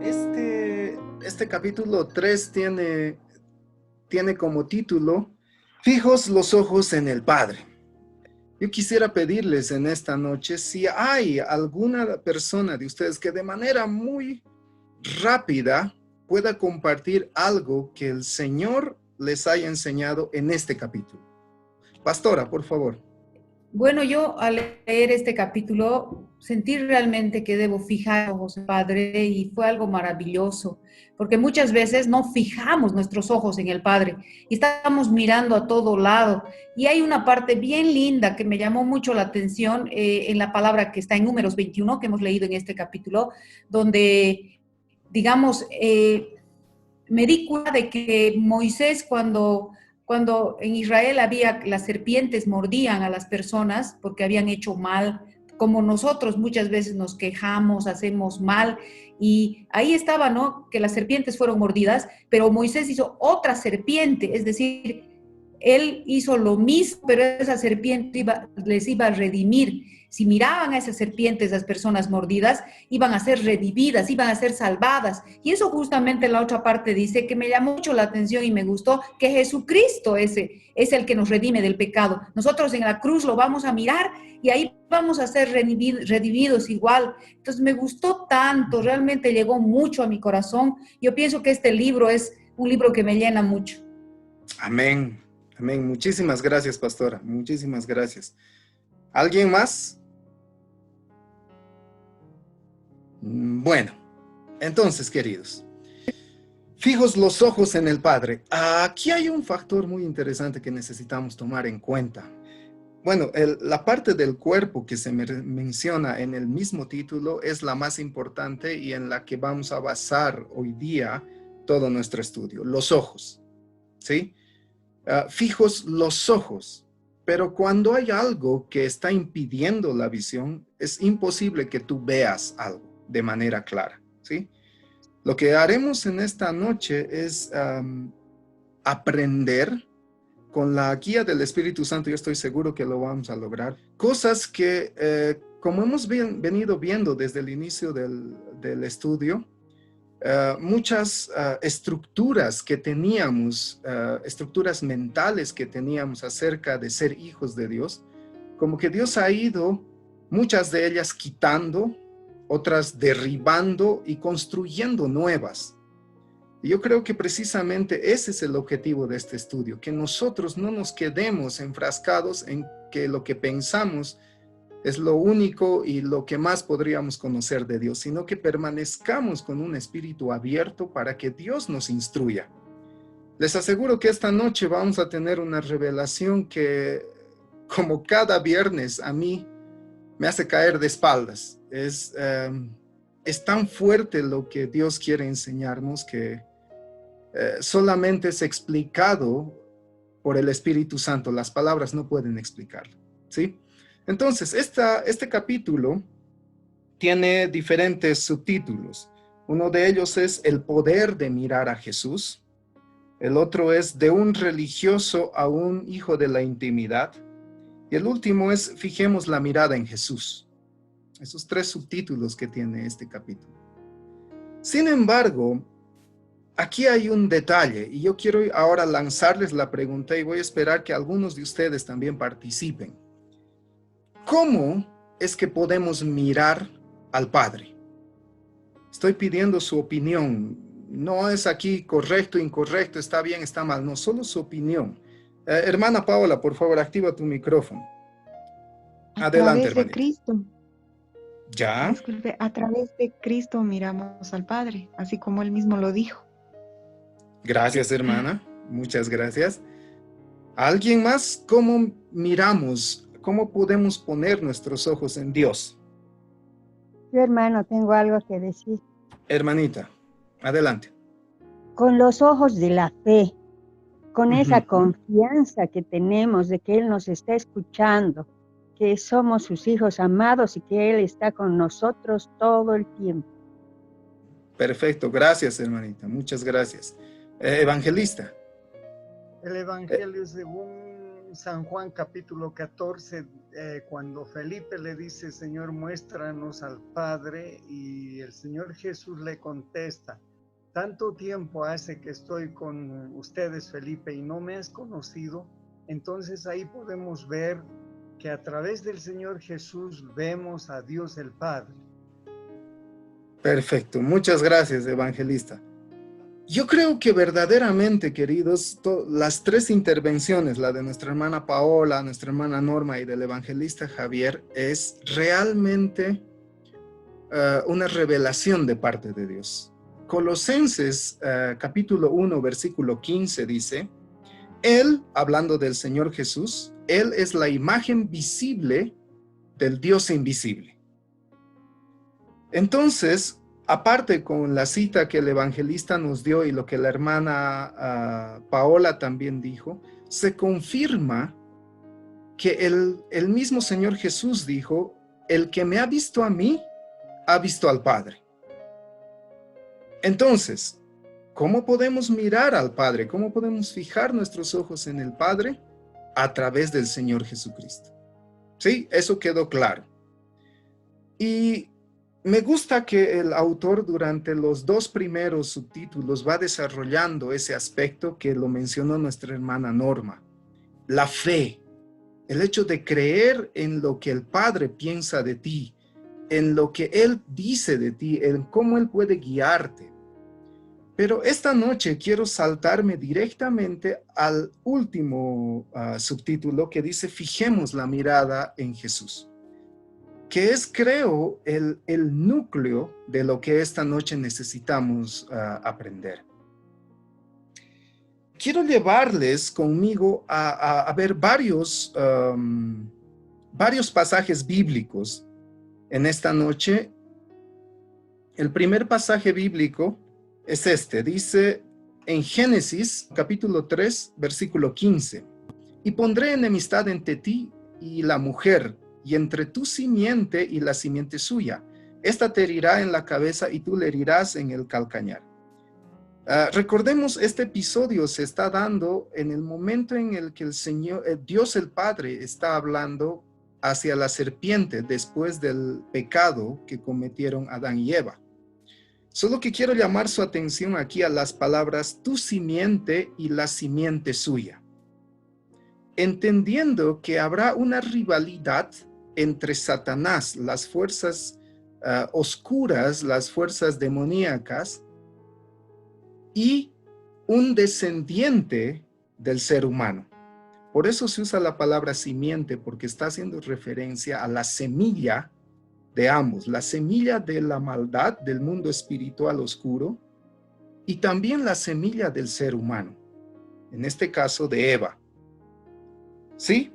escuchando. Este capítulo 3 tiene como título Fijos los ojos en el Padre. Yo quisiera pedirles en esta noche si hay alguna persona de ustedes que de manera muy rápida pueda compartir algo que el Señor les haya enseñado en este capítulo. Pastora, por favor. Bueno, yo al leer este capítulo sentí realmente que debo fijar ojos en el Padre y fue algo maravilloso, porque muchas veces no fijamos nuestros ojos en el Padre y estamos mirando a todo lado. Y hay una parte bien linda que me llamó mucho la atención en la palabra que está en Números 21, que hemos leído en este capítulo, donde, digamos, me di cuenta de que Moisés cuando en Israel había, las serpientes mordían a las personas porque habían hecho mal, como nosotros muchas veces nos quejamos, hacemos mal, y ahí estaba, ¿no? Que las serpientes fueron mordidas, pero Moisés hizo otra serpiente, es decir, él hizo lo mismo, pero esa serpiente les iba a redimir. Si miraban a esas serpientes, esas personas mordidas, iban a ser revividas, iban a ser salvadas. Y eso justamente la otra parte dice que me llamó mucho la atención y me gustó, que Jesucristo es el que nos redime del pecado. Nosotros en la cruz lo vamos a mirar y ahí vamos a ser redimidos igual. Entonces me gustó tanto, realmente llegó mucho a mi corazón. Yo pienso que este libro es un libro que me llena mucho. Amén. Amén. Muchísimas gracias, pastora. Muchísimas gracias. ¿Alguien más? Bueno, entonces, queridos, fijos los ojos en el Padre. Aquí hay un factor muy interesante que necesitamos tomar en cuenta. Bueno, la parte del cuerpo que se menciona en el mismo título es la más importante y en la que vamos a basar hoy día todo nuestro estudio. Los ojos, ¿sí? Fijos los ojos. Pero cuando hay algo que está impidiendo la visión, es imposible que tú veas algo de manera clara, ¿sí? Lo que haremos en esta noche es aprender con la guía del Espíritu Santo. Yo estoy seguro que lo vamos a lograr. Cosas que, como hemos venido viendo desde el inicio del estudio, muchas estructuras que teníamos, estructuras mentales que teníamos acerca de ser hijos de Dios, como que Dios ha ido muchas de ellas quitando, otras derribando y construyendo nuevas. Y yo creo que precisamente ese es el objetivo de este estudio, que nosotros no nos quedemos enfrascados en que lo que pensamos es lo único y lo que más podríamos conocer de Dios, sino que permanezcamos con un espíritu abierto para que Dios nos instruya. Les aseguro que esta noche vamos a tener una revelación que, como cada viernes, a mí me hace caer de espaldas. Es tan fuerte lo que Dios quiere enseñarnos que solamente es explicado por el Espíritu Santo. Las palabras no pueden explicarlo, ¿sí? Entonces, este capítulo tiene diferentes subtítulos. Uno de ellos es el poder de mirar a Jesús. El otro es de un religioso a un hijo de la intimidad. Y el último es fijemos la mirada en Jesús. Esos tres subtítulos que tiene este capítulo. Sin embargo, aquí hay un detalle y yo quiero ahora lanzarles la pregunta y voy a esperar que algunos de ustedes también participen. ¿Cómo es que podemos mirar al Padre? Estoy pidiendo su opinión. No es aquí correcto, incorrecto, está bien, está mal. No, solo su opinión. Hermana Paola, por favor, activa tu micrófono. Adelante, A través de hermanita. Cristo. ¿Ya? Disculpe, a través de Cristo miramos al Padre, así como Él mismo lo dijo. Gracias, hermana. Muchas gracias. ¿Alguien más? ¿Cómo miramos? ¿Cómo podemos poner nuestros ojos en Dios? Yo, hermano, tengo algo que decir. Hermanita, adelante. Con los ojos de la fe, con esa confianza que tenemos de que Él nos está escuchando, que somos sus hijos amados y que Él está con nosotros todo el tiempo. Perfecto, gracias, hermanita. Muchas gracias. Evangelista. El Evangelio según San Juan capítulo 14, cuando Felipe le dice, Señor, muéstranos al Padre, y el Señor Jesús le contesta, tanto tiempo hace que estoy con ustedes, Felipe, y no me has conocido. Entonces ahí podemos ver que a través del Señor Jesús vemos a Dios el Padre. Perfecto, muchas gracias, evangelista. Yo creo que verdaderamente, queridos, las tres intervenciones, la de nuestra hermana Paola, nuestra hermana Norma y del evangelista Javier, es realmente una revelación de parte de Dios. Colosenses capítulo 1, versículo 15 dice, Él, hablando del Señor Jesús, Él es la imagen visible del Dios invisible. Entonces, aparte con la cita que el evangelista nos dio y lo que la hermana Paola también dijo, se confirma que el mismo Señor Jesús dijo, el que me ha visto a mí, ha visto al Padre. Entonces, ¿cómo podemos mirar al Padre? ¿Cómo podemos fijar nuestros ojos en el Padre? A través del Señor Jesucristo. ¿Sí? Eso quedó claro. Y me gusta que el autor durante los dos primeros subtítulos va desarrollando ese aspecto que lo mencionó nuestra hermana Norma. La fe, el hecho de creer en lo que el Padre piensa de ti, en lo que Él dice de ti, en cómo Él puede guiarte. Pero esta noche quiero saltarme directamente al último subtítulo que dice, fijemos la mirada en Jesús, que es, creo, el núcleo de lo que esta noche necesitamos aprender. Quiero llevarles conmigo a ver varios pasajes bíblicos en esta noche. El primer pasaje bíblico es este, dice en Génesis capítulo 3, versículo 15, y pondré enemistad entre ti y la mujer, y entre tu simiente y la simiente suya. Esta te herirá en la cabeza y tú le herirás en el calcañar. Recordemos, este episodio se está dando en el momento en el que el Señor, Dios el Padre, está hablando hacia la serpiente después del pecado que cometieron Adán y Eva. Solo que quiero llamar su atención aquí a las palabras tu simiente y la simiente suya, entendiendo que habrá una rivalidad entre Satanás, las fuerzas oscuras, las fuerzas demoníacas, y un descendiente del ser humano. Por eso se usa la palabra simiente, porque está haciendo referencia a la semilla de ambos, la semilla de la maldad del mundo espiritual oscuro y también la semilla del ser humano, en este caso de Eva. ¿Sí?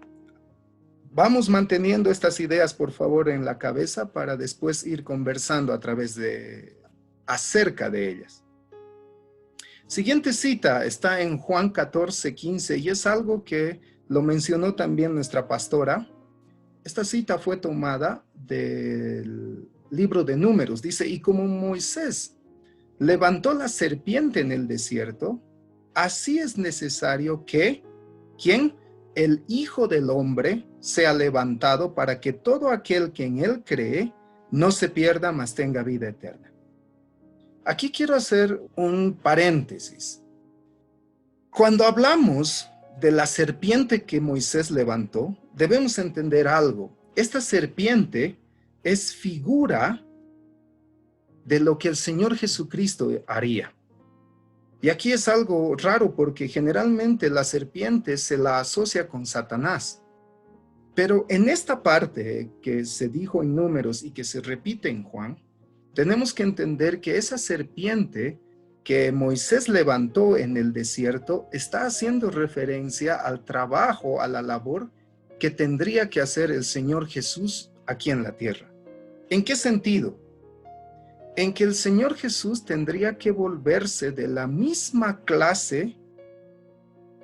Vamos manteniendo estas ideas, por favor, en la cabeza para después ir conversando acerca de ellas. Siguiente cita está en Juan 14, 15 y es algo que lo mencionó también nuestra pastora. Esta cita fue tomada del libro de Números. Dice, y como Moisés levantó la serpiente en el desierto, así es necesario que, ¿quién? El Hijo del Hombre sea levantado para que todo aquel que en él cree no se pierda, mas tenga vida eterna. Aquí quiero hacer un paréntesis. Cuando hablamos de la serpiente que Moisés levantó, debemos entender algo. Esta serpiente es figura de lo que el Señor Jesucristo haría. Y aquí es algo raro porque generalmente la serpiente se la asocia con Satanás. Pero en esta parte que se dijo en Números y que se repite en Juan, tenemos que entender que esa serpiente que Moisés levantó en el desierto está haciendo referencia al trabajo, a la labor que tendría que hacer el Señor Jesús aquí en la tierra. ¿En qué sentido? En que el Señor Jesús tendría que volverse de la misma clase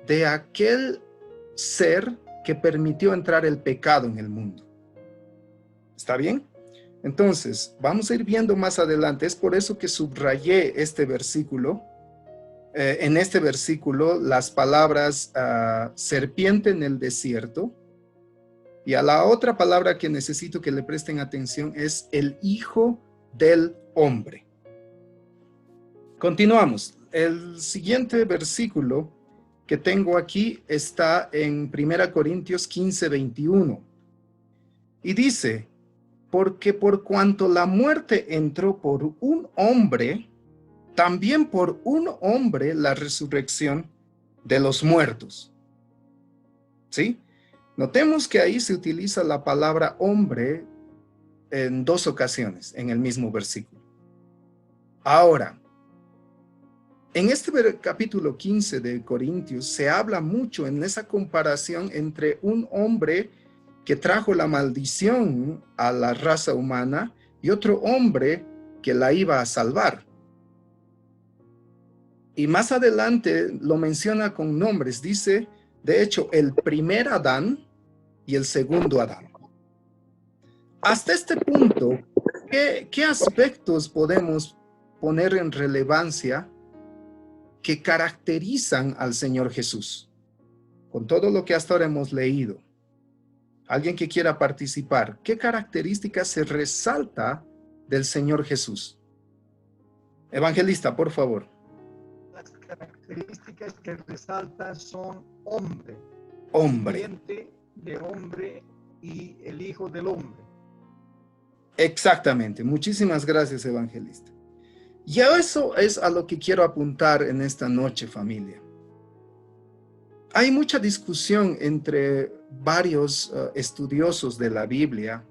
de aquel ser que permitió entrar el pecado en el mundo. ¿Está bien? Entonces, vamos a ir viendo más adelante. Es por eso que subrayé este versículo. En este versículo, las palabras serpiente en el desierto Y a la otra palabra que necesito que le presten atención es el Hijo del Hombre. Continuamos. El siguiente versículo que tengo aquí está en 1 Corintios 15, 21. Y dice, porque por cuanto la muerte entró por un hombre, también por un hombre la resurrección de los muertos. ¿Sí? Notemos que ahí se utiliza la palabra hombre en 2 ocasiones en el mismo versículo. Ahora, en este capítulo 15 de Corintios se habla mucho en esa comparación entre un hombre que trajo la maldición a la raza humana y otro hombre que la iba a salvar. Y más adelante lo menciona con nombres. Dice, de hecho, el primer Adán y el segundo Adán. Hasta este punto, ¿qué aspectos podemos poner en relevancia que caracterizan al Señor Jesús? Con todo lo que hasta ahora hemos leído. Alguien que quiera participar, ¿qué características se resalta del Señor Jesús? Evangelista, por favor. Las características que resaltan son hombre. Hombre. De hombre y el Hijo del Hombre. Exactamente. Muchísimas gracias, evangelista. Y a eso es a lo que quiero apuntar en esta noche, familia. Hay mucha discusión entre varios estudiosos de la Biblia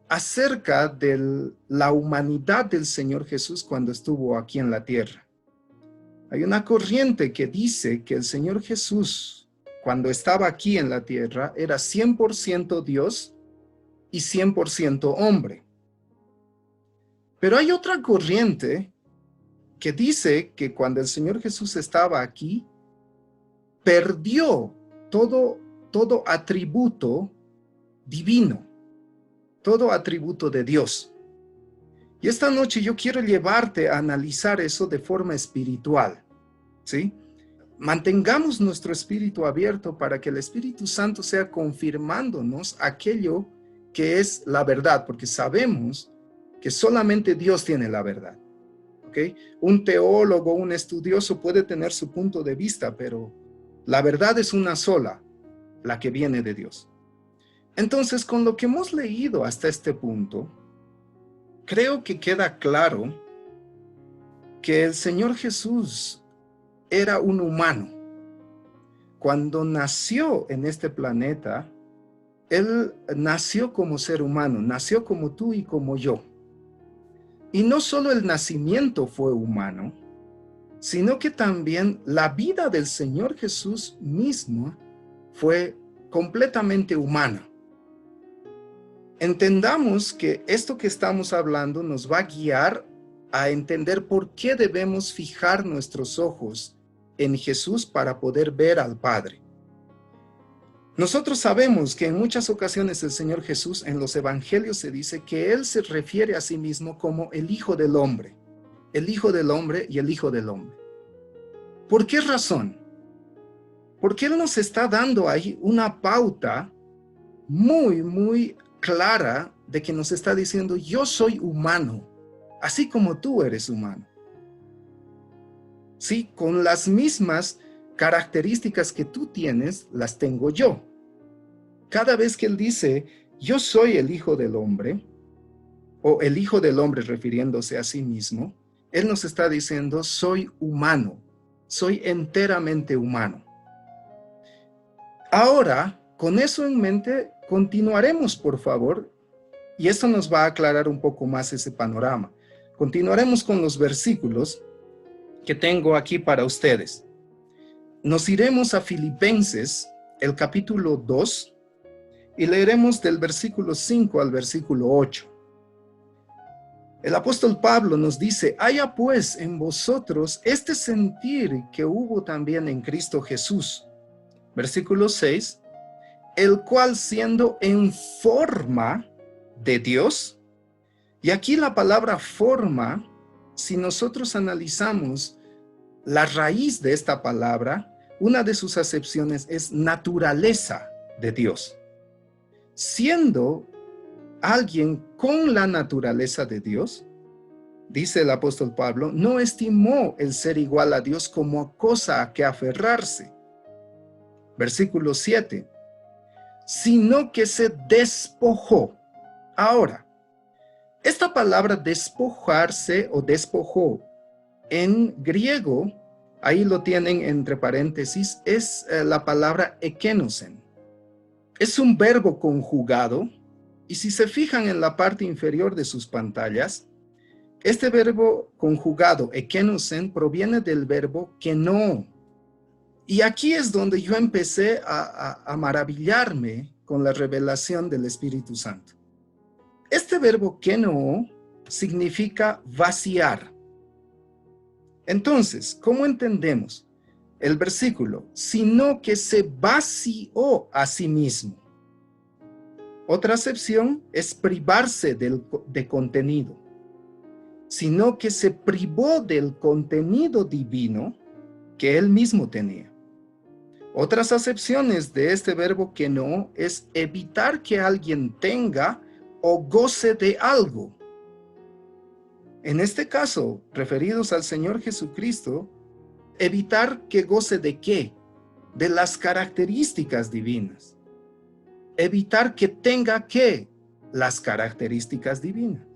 acerca de la humanidad del Señor Jesús cuando estuvo aquí en la tierra. Hay una corriente que dice que el Señor Jesús, cuando estaba aquí en la tierra, era 100% Dios y 100% hombre. Pero hay otra corriente que dice que cuando el Señor Jesús estaba aquí, perdió todo atributo divino, todo atributo de Dios. Y esta noche yo quiero llevarte a analizar eso de forma espiritual, ¿sí? Mantengamos nuestro espíritu abierto para que el Espíritu Santo sea confirmándonos aquello que es la verdad, porque sabemos que solamente Dios tiene la verdad. ¿Okay? Un teólogo, un estudioso puede tener su punto de vista, pero la verdad es una sola, la que viene de Dios. Entonces, con lo que hemos leído hasta este punto, creo que queda claro que el Señor Jesús era un humano. Cuando nació en este planeta, Él nació como ser humano, nació como tú y como yo. Y no solo el nacimiento fue humano, sino que también la vida del Señor Jesús mismo fue completamente humana. Entendamos que esto que estamos hablando nos va a guiar a entender por qué debemos fijar nuestros ojos en Jesús para poder ver al Padre. Nosotros sabemos que en muchas ocasiones el Señor Jesús en los evangelios se dice que Él se refiere a sí mismo como el Hijo del Hombre, el Hijo del Hombre y el Hijo del Hombre. ¿Por qué razón? Porque Él nos está dando ahí una pauta muy clara de que nos está diciendo, yo soy humano, así como tú eres humano. Sí, con las mismas características que tú tienes, las tengo yo. Cada vez que Él dice, yo soy el Hijo del Hombre, o el Hijo del Hombre refiriéndose a sí mismo, Él nos está diciendo, soy humano, soy enteramente humano. Ahora, con eso en mente, continuaremos, por favor, y esto nos va a aclarar un poco más ese panorama. Continuaremos con los versículos que tengo aquí para ustedes. Nos iremos a Filipenses, el capítulo 2, y leeremos del versículo 5 al versículo 8. El apóstol Pablo nos dice, haya pues en vosotros este sentir que hubo también en Cristo Jesús. Versículo 6, el cual siendo en forma de Dios, y aquí la palabra forma, si nosotros analizamos la raíz de esta palabra, una de sus acepciones es naturaleza de Dios. siendo alguien con la naturaleza de Dios, dice el apóstol Pablo, no estimó el ser igual a Dios como cosa a que aferrarse. Versículo 7, sino que se despojó. Ahora, esta palabra despojarse o despojó en griego, ahí lo tienen entre paréntesis, es la palabra ekenosen. Es un verbo conjugado, y si se fijan en la parte inferior de sus pantallas, este verbo conjugado, ekenosen, proviene del verbo keno. Y aquí es donde yo empecé a maravillarme con la revelación del Espíritu Santo. Este verbo keno significa vaciar. Entonces, ¿cómo entendemos el versículo? Sino que se vació a sí mismo. Otra acepción es privarse de contenido. Sino que se privó del contenido divino que él mismo tenía. Otras acepciones de este verbo que no es evitar que alguien tenga o goce de algo. En este caso, referidos al Señor Jesucristo, evitar que goce de qué? De las características divinas. Evitar que tenga qué? Las características divinas.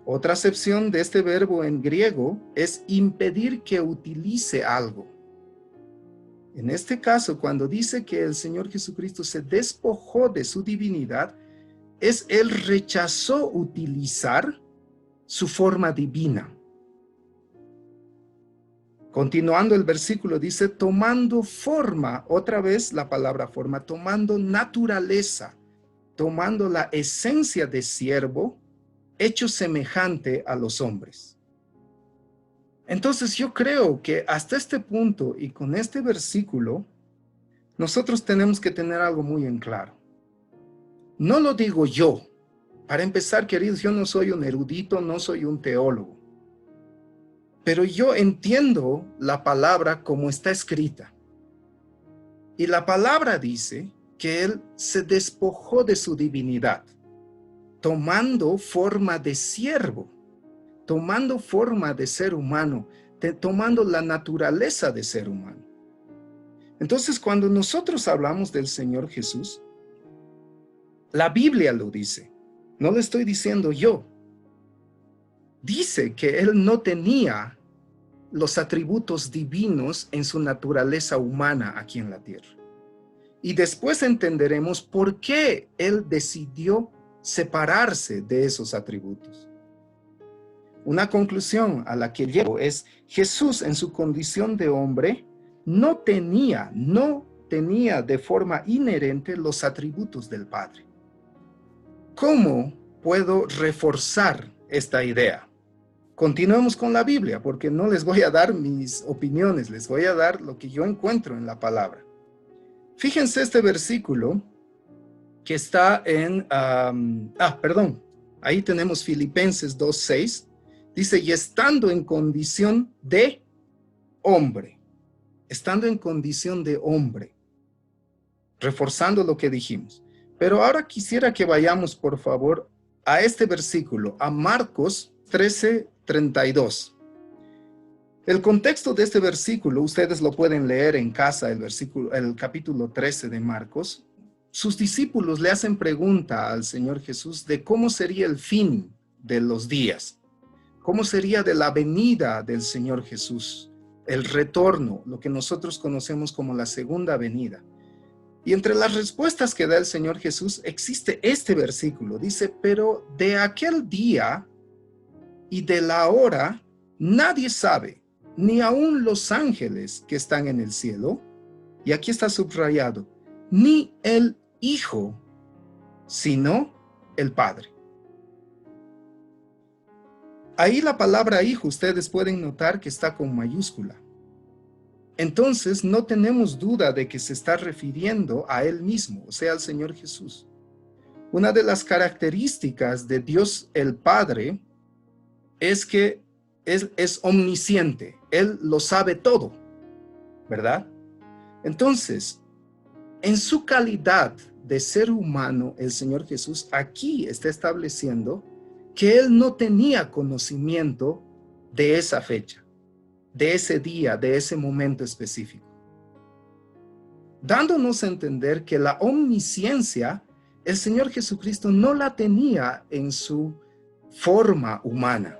Otra acepción de este verbo en griego es impedir que utilice algo. En este caso, cuando dice que el Señor Jesucristo se despojó de su divinidad, es Él rechazó utilizar su forma divina. Continuando el versículo dice, tomando forma, otra vez la palabra forma, tomando naturaleza, tomando la esencia de siervo, hecho semejante a los hombres. Entonces yo creo que hasta este punto y con este versículo, nosotros tenemos que tener algo muy en claro. No lo digo yo. Para empezar, queridos, yo no soy un erudito, no soy un teólogo. Pero yo entiendo la palabra como está escrita. Y la palabra dice que Él se despojó de su divinidad, tomando forma de siervo, tomando forma de ser humano, tomando la naturaleza de ser humano. Entonces, cuando nosotros hablamos del Señor Jesús, la Biblia lo dice, no lo estoy diciendo yo. Dice que Él no tenía los atributos divinos en su naturaleza humana aquí en la tierra. Y después entenderemos por qué Él decidió separarse de esos atributos. Una conclusión a la que llego es, Jesús en su condición de hombre no tenía de forma inherente los atributos del Padre. ¿Cómo puedo reforzar esta idea? Continuemos con la Biblia, porque no les voy a dar mis opiniones, les voy a dar lo que yo encuentro en la palabra. Fíjense este versículo que está en, ahí tenemos Filipenses 2:6, dice, y estando en condición de hombre, reforzando lo que dijimos. Pero ahora quisiera que vayamos, por favor, a este versículo, a Marcos 13:32. El contexto de este versículo, ustedes lo pueden leer en casa, el capítulo 13 de Marcos. Sus discípulos le hacen pregunta al Señor Jesús de cómo sería el fin de los días, cómo sería de la venida del Señor Jesús, el retorno, lo que nosotros conocemos como la segunda venida. Y entre las respuestas que da el Señor Jesús existe este versículo. Dice, pero de aquel día y de la hora nadie sabe, ni aun los ángeles que están en el cielo, y aquí está subrayado, ni el Hijo, sino el Padre. Ahí la palabra hijo, ustedes pueden notar que está con mayúscula. Entonces no tenemos duda de que se está refiriendo a Él mismo, o sea, al Señor Jesús. Una de las características de Dios el Padre es que es omnisciente, Él lo sabe todo, ¿verdad? Entonces, en su calidad de ser humano, el Señor Jesús aquí está estableciendo que Él no tenía conocimiento de esa fecha, de ese día, de ese momento específico, dándonos a entender que la omnisciencia, el Señor Jesucristo no la tenía en su forma humana.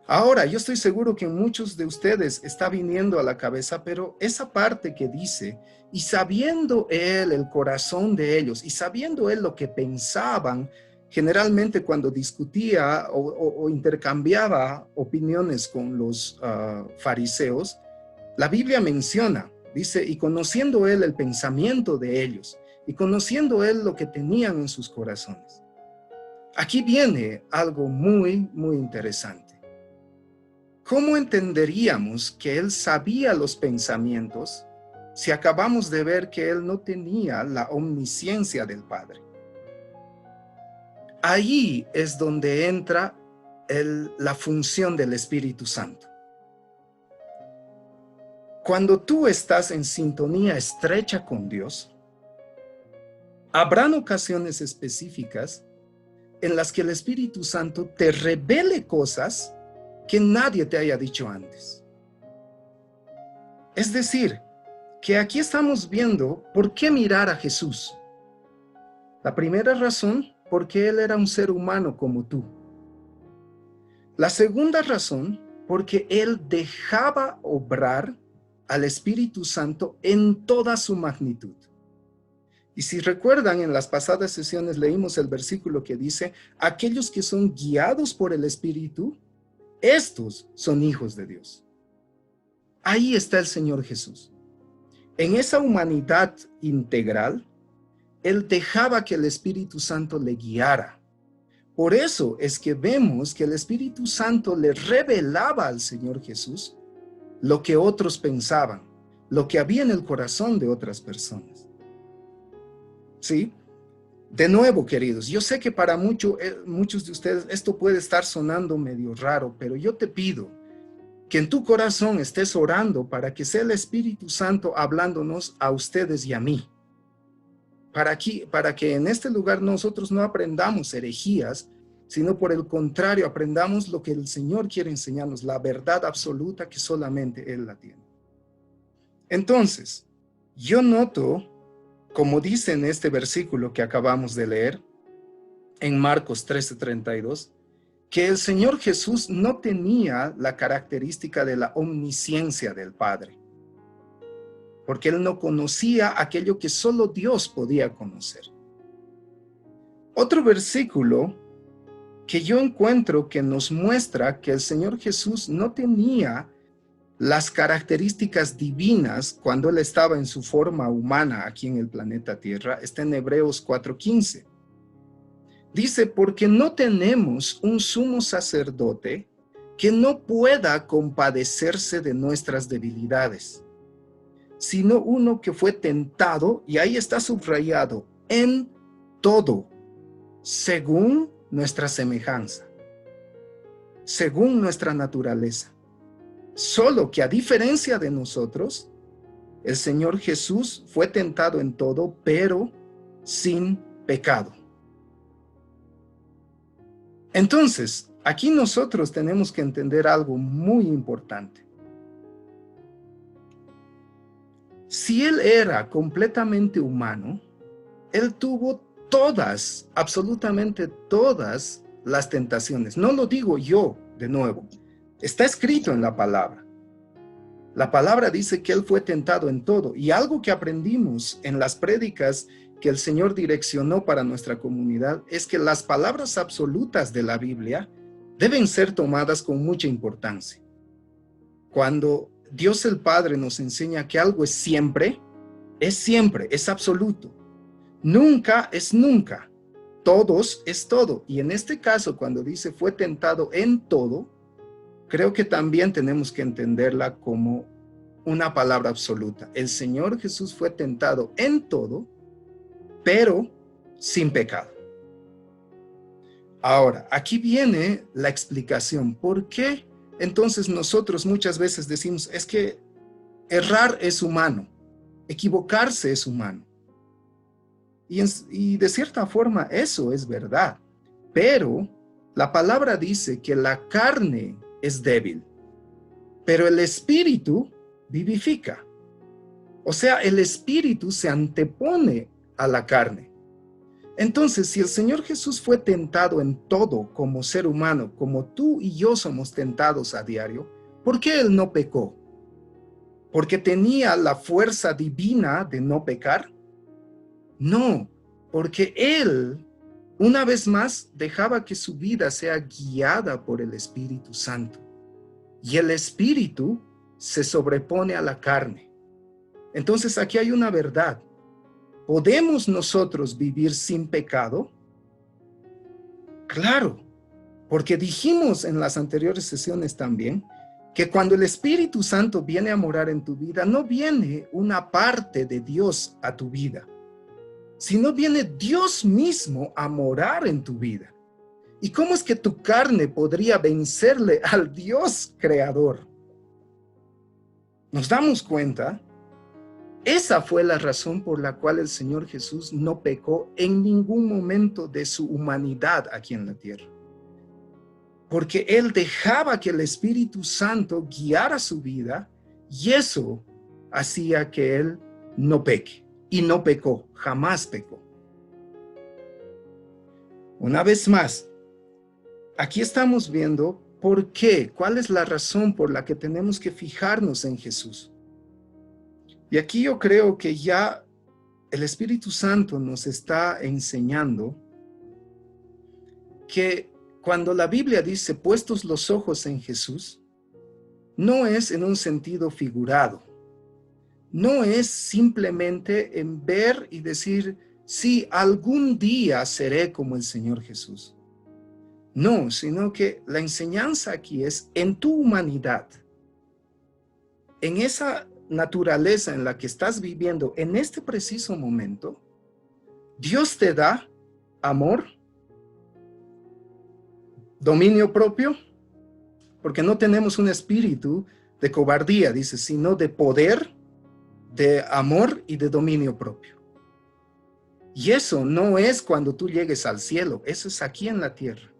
Ahora, yo estoy seguro que muchos de ustedes está viniendo a la cabeza, pero esa parte que dice, y sabiendo Él el corazón de ellos, y sabiendo Él lo que pensaban, generalmente cuando discutía o intercambiaba opiniones con los fariseos, la Biblia menciona, dice, y conociendo Él el pensamiento de ellos, y conociendo Él lo que tenían en sus corazones. Aquí viene algo muy, muy interesante. ¿Cómo entenderíamos que Él sabía los pensamientos si acabamos de ver que Él no tenía la omnisciencia del Padre? Ahí es donde entra la función del Espíritu Santo. Cuando tú estás en sintonía estrecha con Dios, habrán ocasiones específicas en las que el Espíritu Santo te revele cosas que nadie te haya dicho antes. Es decir, que aquí estamos viendo por qué mirar a Jesús. La primera razón, porque Él era un ser humano como tú. La segunda razón, porque Él dejaba obrar al Espíritu Santo en toda su magnitud. Y si recuerdan, en las pasadas sesiones leímos el versículo que dice, aquellos que son guiados por el Espíritu, estos son hijos de Dios. Ahí está el Señor Jesús. En esa humanidad integral, Él dejaba que el Espíritu Santo le guiara. Por eso es que vemos que el Espíritu Santo le revelaba al Señor Jesús lo que otros pensaban, lo que había en el corazón de otras personas. ¿Sí? De nuevo, queridos, yo sé que para muchos de ustedes esto puede estar sonando medio raro, pero yo te pido que en tu corazón estés orando para que sea el Espíritu Santo hablándonos a ustedes y a mí. Para que en este lugar nosotros no aprendamos herejías, sino por el contrario, aprendamos lo que el Señor quiere enseñarnos, la verdad absoluta que solamente Él la tiene. Entonces, yo noto, como dice en este versículo que acabamos de leer, en Marcos 13:32, que el Señor Jesús no tenía la característica de la omnisciencia del Padre, porque Él no conocía aquello que solo Dios podía conocer. Otro versículo que yo encuentro que nos muestra que el Señor Jesús no tenía las características divinas cuando Él estaba en su forma humana aquí en el planeta Tierra, está en Hebreos 4:15. Dice, porque no tenemos un sumo sacerdote que no pueda compadecerse de nuestras debilidades, sino uno que fue tentado, y ahí está subrayado, en todo, según nuestra semejanza, según nuestra naturaleza. Solo que a diferencia de nosotros, el Señor Jesús fue tentado en todo, pero sin pecado. Entonces, aquí nosotros tenemos que entender algo muy importante. Si Él era completamente humano, Él tuvo todas, absolutamente todas las tentaciones. No lo digo yo de nuevo. Está escrito en la palabra. La palabra dice que Él fue tentado en todo. Y algo que aprendimos en las prédicas que el Señor direccionó para nuestra comunidad es que las palabras absolutas de la Biblia deben ser tomadas con mucha importancia. Cuando Dios el Padre nos enseña que algo es siempre, es absoluto. Nunca es nunca. Todos es todo. Y en este caso, cuando dice fue tentado en todo, creo que también tenemos que entenderla como una palabra absoluta. El Señor Jesús fue tentado en todo, pero sin pecado. Ahora, aquí viene la explicación. ¿Por qué entonces nosotros muchas veces decimos, es que errar es humano, equivocarse es humano? Y de cierta forma eso es verdad. Pero la palabra dice que la carne es débil, pero el espíritu vivifica. O sea, el espíritu se antepone a la carne. Entonces, si el Señor Jesús fue tentado en todo como ser humano, como tú y yo somos tentados a diario, ¿por qué Él no pecó? ¿Porque tenía la fuerza divina de no pecar? No, porque Él, una vez más, dejaba que su vida sea guiada por el Espíritu Santo. Y el Espíritu se sobrepone a la carne. Entonces, aquí hay una verdad. ¿Podemos nosotros vivir sin pecado? Claro, porque dijimos en las anteriores sesiones también que cuando el Espíritu Santo viene a morar en tu vida, no viene una parte de Dios a tu vida, sino viene Dios mismo a morar en tu vida. ¿Y cómo es que tu carne podría vencerle al Dios creador? ¿Nos damos cuenta? Esa fue la razón por la cual el Señor Jesús no pecó en ningún momento de su humanidad aquí en la tierra. Porque Él dejaba que el Espíritu Santo guiara su vida y eso hacía que Él no peque. Y no pecó, jamás pecó. Una vez más, aquí estamos viendo por qué, cuál es la razón por la que tenemos que fijarnos en Jesús. Y aquí yo creo que ya el Espíritu Santo nos está enseñando que cuando la Biblia dice puestos los ojos en Jesús, no es en un sentido figurado. No es simplemente en ver y decir, sí, algún día seré como el Señor Jesús. No, sino que la enseñanza aquí es en tu humanidad, en esa naturaleza en la que estás viviendo en este preciso momento, Dios te da amor, dominio propio, porque no tenemos un espíritu de cobardía, dice, sino de poder, de amor y de dominio propio. Y eso no es cuando tú llegues al cielo, eso es aquí en la tierra.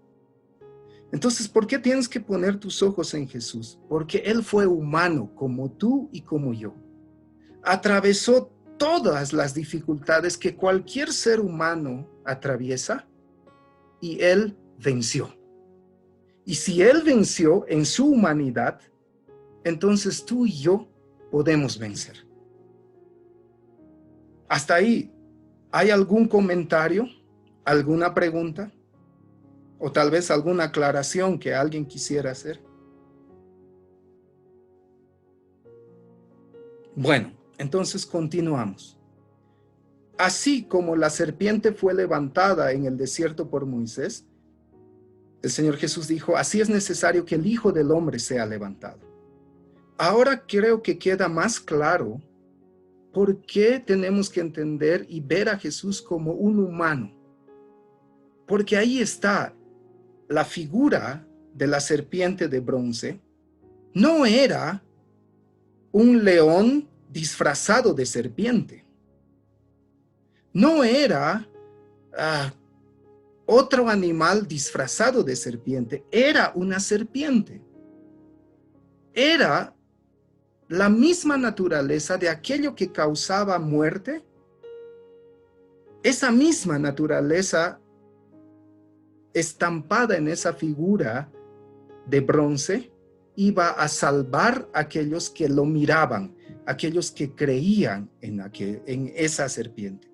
Entonces, ¿por qué tienes que poner tus ojos en Jesús? Porque Él fue humano como tú y como yo. Atravesó todas las dificultades que cualquier ser humano atraviesa y Él venció. Y si Él venció en su humanidad, entonces tú y yo podemos vencer. Hasta ahí, ¿hay algún comentario? ¿Alguna pregunta? O tal vez alguna aclaración que alguien quisiera hacer. Bueno, entonces continuamos. Así como la serpiente fue levantada en el desierto por Moisés, el Señor Jesús dijo, así es necesario que el Hijo del Hombre sea levantado. Ahora creo que queda más claro por qué tenemos que entender y ver a Jesús como un humano. Porque ahí está la figura de la serpiente de bronce. No era un león disfrazado de serpiente. No era otro animal disfrazado de serpiente. Era una serpiente. Era la misma naturaleza de aquello que causaba muerte. Esa misma naturaleza estampada en esa figura de bronce iba a salvar a aquellos que lo miraban, aquellos que creían en esa serpiente.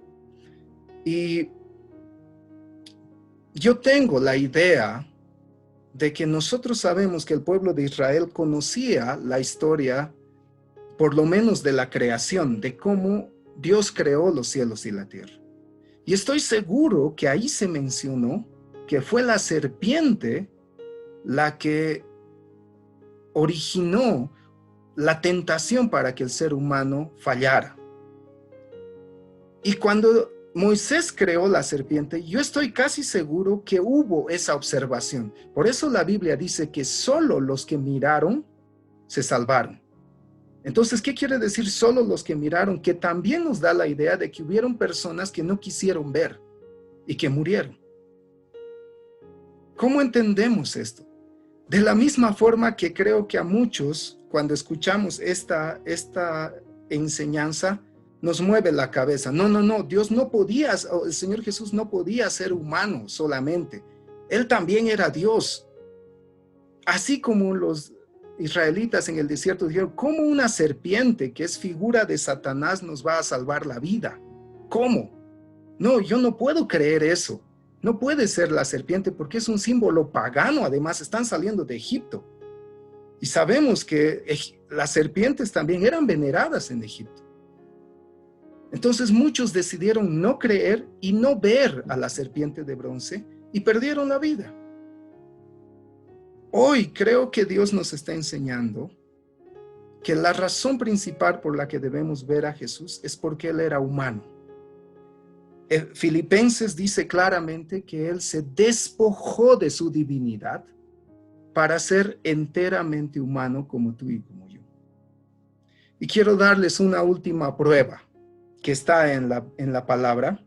Y yo tengo la idea de que nosotros sabemos que el pueblo de Israel conocía la historia, por lo menos de la creación, de cómo Dios creó los cielos y la tierra. Y estoy seguro que ahí se mencionó que fue la serpiente la que originó la tentación para que el ser humano fallara. Y cuando Moisés creó la serpiente, yo estoy casi seguro que hubo esa observación. Por eso la Biblia dice que solo los que miraron se salvaron. Entonces, ¿qué quiere decir solo los que miraron? Que también nos da la idea de que hubieron personas que no quisieron ver y que murieron. ¿Cómo entendemos esto? De la misma forma que creo que a muchos, cuando escuchamos esta enseñanza, nos mueve la cabeza. No, Dios no podía, el Señor Jesús no podía ser humano solamente. Él también era Dios. Así como los israelitas en el desierto dijeron, ¿cómo una serpiente que es figura de Satanás nos va a salvar la vida? ¿Cómo? No, yo no puedo creer eso. No puede ser la serpiente porque es un símbolo pagano. Además, están saliendo de Egipto. Y sabemos que las serpientes también eran veneradas en Egipto. Entonces muchos decidieron no creer y no ver a la serpiente de bronce y perdieron la vida. Hoy creo que Dios nos está enseñando que la razón principal por la que debemos ver a Jesús es porque Él era humano. Filipenses dice claramente que Él se despojó de su divinidad para ser enteramente humano como tú y como yo. Y quiero darles una última prueba que está en la palabra.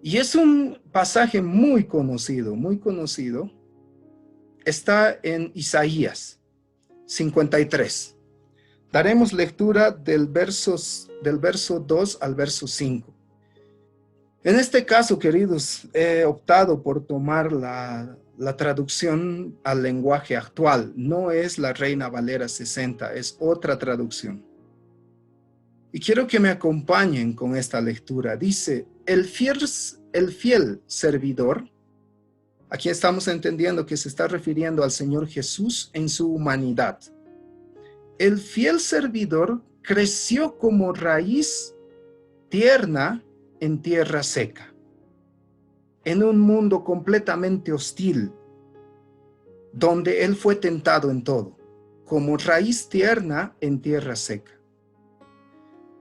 Y es un pasaje muy conocido. Está en Isaías 53. Daremos lectura del verso 2 al verso 5. En este caso, queridos, he optado por tomar la traducción al lenguaje actual. No es la Reina Valera 60, es otra traducción. Y quiero que me acompañen con esta lectura. Dice, el fiel servidor, aquí estamos entendiendo que se está refiriendo al Señor Jesús en su humanidad. El fiel servidor creció como raíz tierna en tierra seca, en un mundo completamente hostil, donde él fue tentado en todo, como raíz tierna en tierra seca.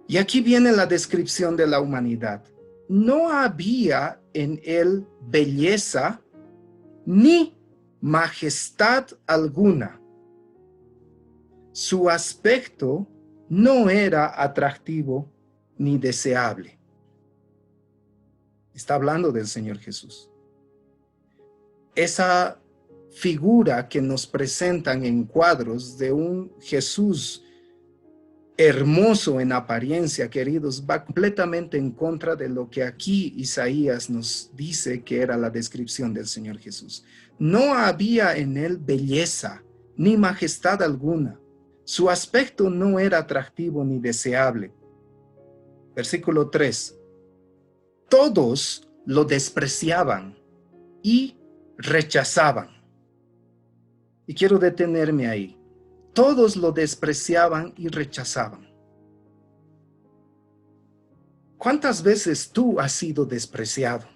Y aquí viene la descripción de la humanidad. No había en él belleza ni majestad alguna. Su aspecto no era atractivo ni deseable. Está hablando del Señor Jesús. Esa figura que nos presentan en cuadros de un Jesús hermoso en apariencia, queridos, va completamente en contra de lo que aquí Isaías nos dice que era la descripción del Señor Jesús. No había en él belleza ni majestad alguna. Su aspecto no era atractivo ni deseable. Versículo 3. Todos lo despreciaban y rechazaban. Y quiero detenerme ahí. Todos lo despreciaban y rechazaban. ¿Cuántas veces tú has sido despreciado?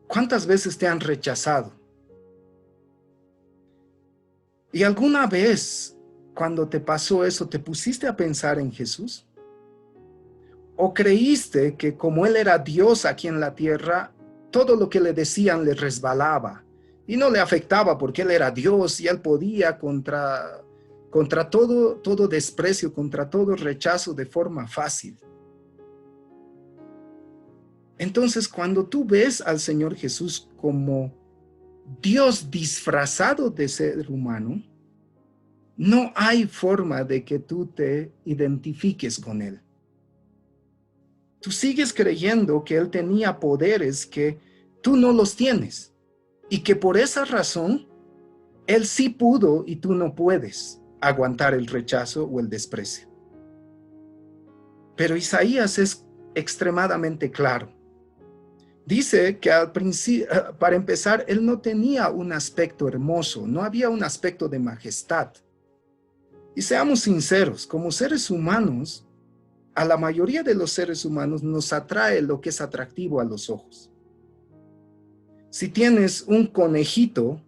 ¿Cuántas veces te han rechazado? ¿Y alguna vez, cuando te pasó eso, te pusiste a pensar en Jesús? ¿O creíste que como Él era Dios aquí en la tierra, todo lo que le decían le resbalaba y no le afectaba porque Él era Dios y Él podía contra todo desprecio, contra todo rechazo de forma fácil? Entonces, cuando tú ves al Señor Jesús como Dios disfrazado de ser humano, no hay forma de que tú te identifiques con Él. Tú sigues creyendo que Él tenía poderes que tú no los tienes y que por esa razón Él sí pudo y tú no puedes aguantar el rechazo o el desprecio. Pero Isaías es extremadamente claro. Dice que al principio, para empezar, Él no tenía un aspecto hermoso, no había un aspecto de majestad. Y seamos sinceros, como seres humanos, a la mayoría de los seres humanos nos atrae lo que es atractivo a los ojos. Si tienes un conejito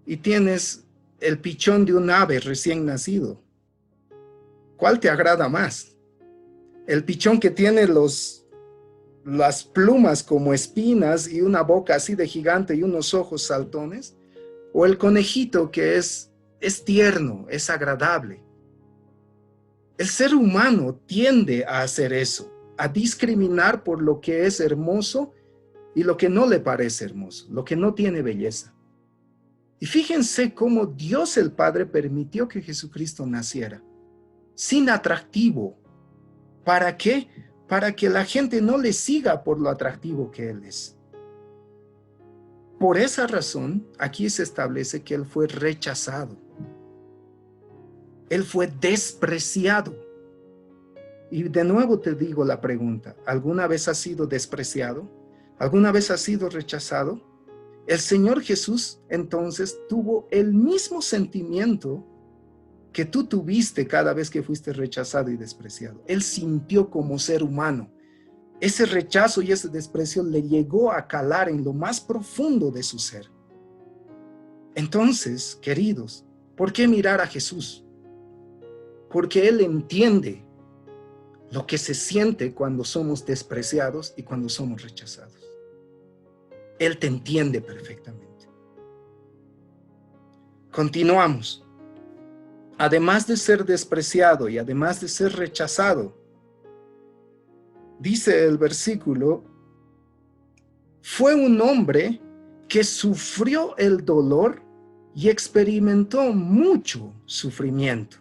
y tienes el pichón de un ave recién nacido, ¿cuál te agrada más? ¿El pichón que tiene las plumas como espinas y una boca así de gigante y unos ojos saltones? ¿O el conejito que es es tierno, es agradable. El ser humano tiende a hacer eso, a discriminar por lo que es hermoso y lo que no le parece hermoso, lo que no tiene belleza. Y fíjense cómo Dios el Padre permitió que Jesucristo naciera, sin atractivo. ¿Para qué? Para que la gente no le siga por lo atractivo que Él es. Por esa razón, aquí se establece que Él fue rechazado. Él fue despreciado. Y de nuevo te digo la pregunta, ¿alguna vez has sido despreciado? ¿Alguna vez has sido rechazado? El Señor Jesús entonces tuvo el mismo sentimiento que tú tuviste cada vez que fuiste rechazado y despreciado. Él sintió como ser humano. Ese rechazo y ese desprecio le llegó a calar en lo más profundo de su ser. Entonces, queridos, ¿por qué mirar a Jesús? Porque Él entiende lo que se siente cuando somos despreciados y cuando somos rechazados. Él te entiende perfectamente. Continuamos. Además de ser despreciado y además de ser rechazado, dice el versículo, fue un hombre que sufrió el dolor y experimentó mucho sufrimiento.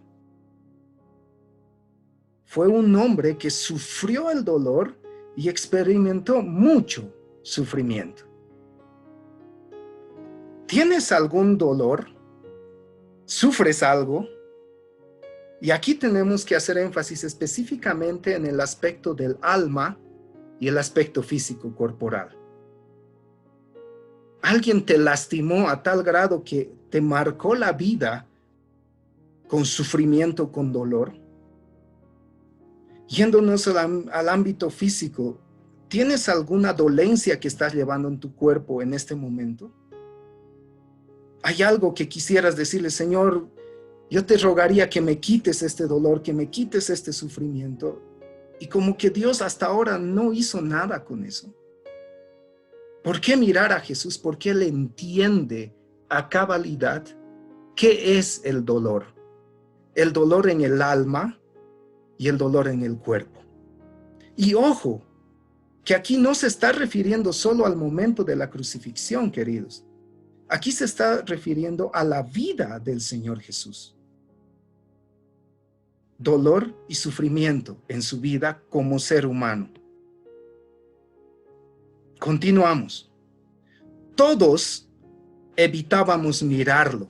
Fue un hombre que sufrió el dolor y experimentó mucho sufrimiento. ¿Tienes algún dolor? ¿Sufres algo? Y aquí tenemos que hacer énfasis específicamente en el aspecto del alma y el aspecto físico corporal. ¿Alguien te lastimó a tal grado que te marcó la vida con sufrimiento, con dolor? Yéndonos al ámbito físico, ¿tienes alguna dolencia que estás llevando en tu cuerpo en este momento? ¿Hay algo que quisieras decirle, Señor, yo te rogaría que me quites este dolor, que me quites este sufrimiento? Y como que Dios hasta ahora no hizo nada con eso. ¿Por qué mirar a Jesús? Porque Él entiende a cabalidad qué es el dolor. El dolor en el alma y el dolor en el cuerpo. Y ojo, que aquí no se está refiriendo solo al momento de la crucifixión, queridos. Aquí se está refiriendo a la vida del Señor Jesús. Dolor y sufrimiento en su vida como ser humano. Continuamos. Todos evitábamos mirarlo.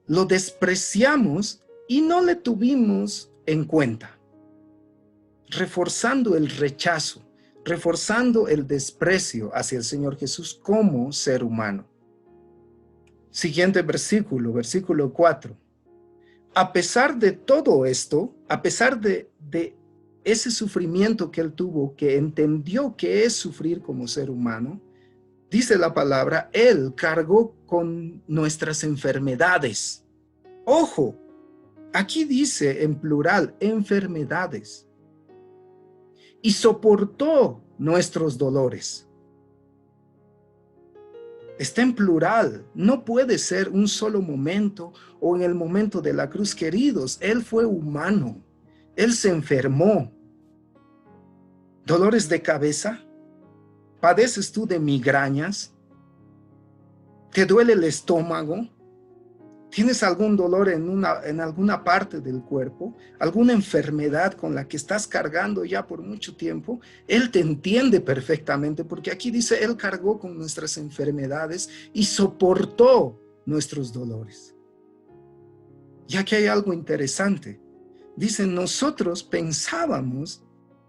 Lo despreciamos y no le tuvimos en cuenta. Reforzando el rechazo, reforzando el desprecio hacia el Señor Jesús como ser humano. Siguiente versículo, versículo 4. A pesar de todo esto, a pesar de ese sufrimiento que Él tuvo, que entendió que es sufrir como ser humano, dice la palabra, Él cargó con nuestras enfermedades. Ojo, aquí dice en plural, enfermedades. Y soportó nuestros dolores. Está en plural, no puede ser un solo momento o en el momento de la cruz, queridos. Él fue humano, Él se enfermó. ¿Dolores de cabeza? ¿Padeces tú de migrañas? ¿Te duele el estómago? ¿Tienes algún dolor en alguna parte del cuerpo? ¿Alguna enfermedad con la que estás cargando ya por mucho tiempo? Él te entiende perfectamente, porque aquí dice, Él cargó con nuestras enfermedades y soportó nuestros dolores. Y aquí hay algo interesante. Dice, nosotros pensábamos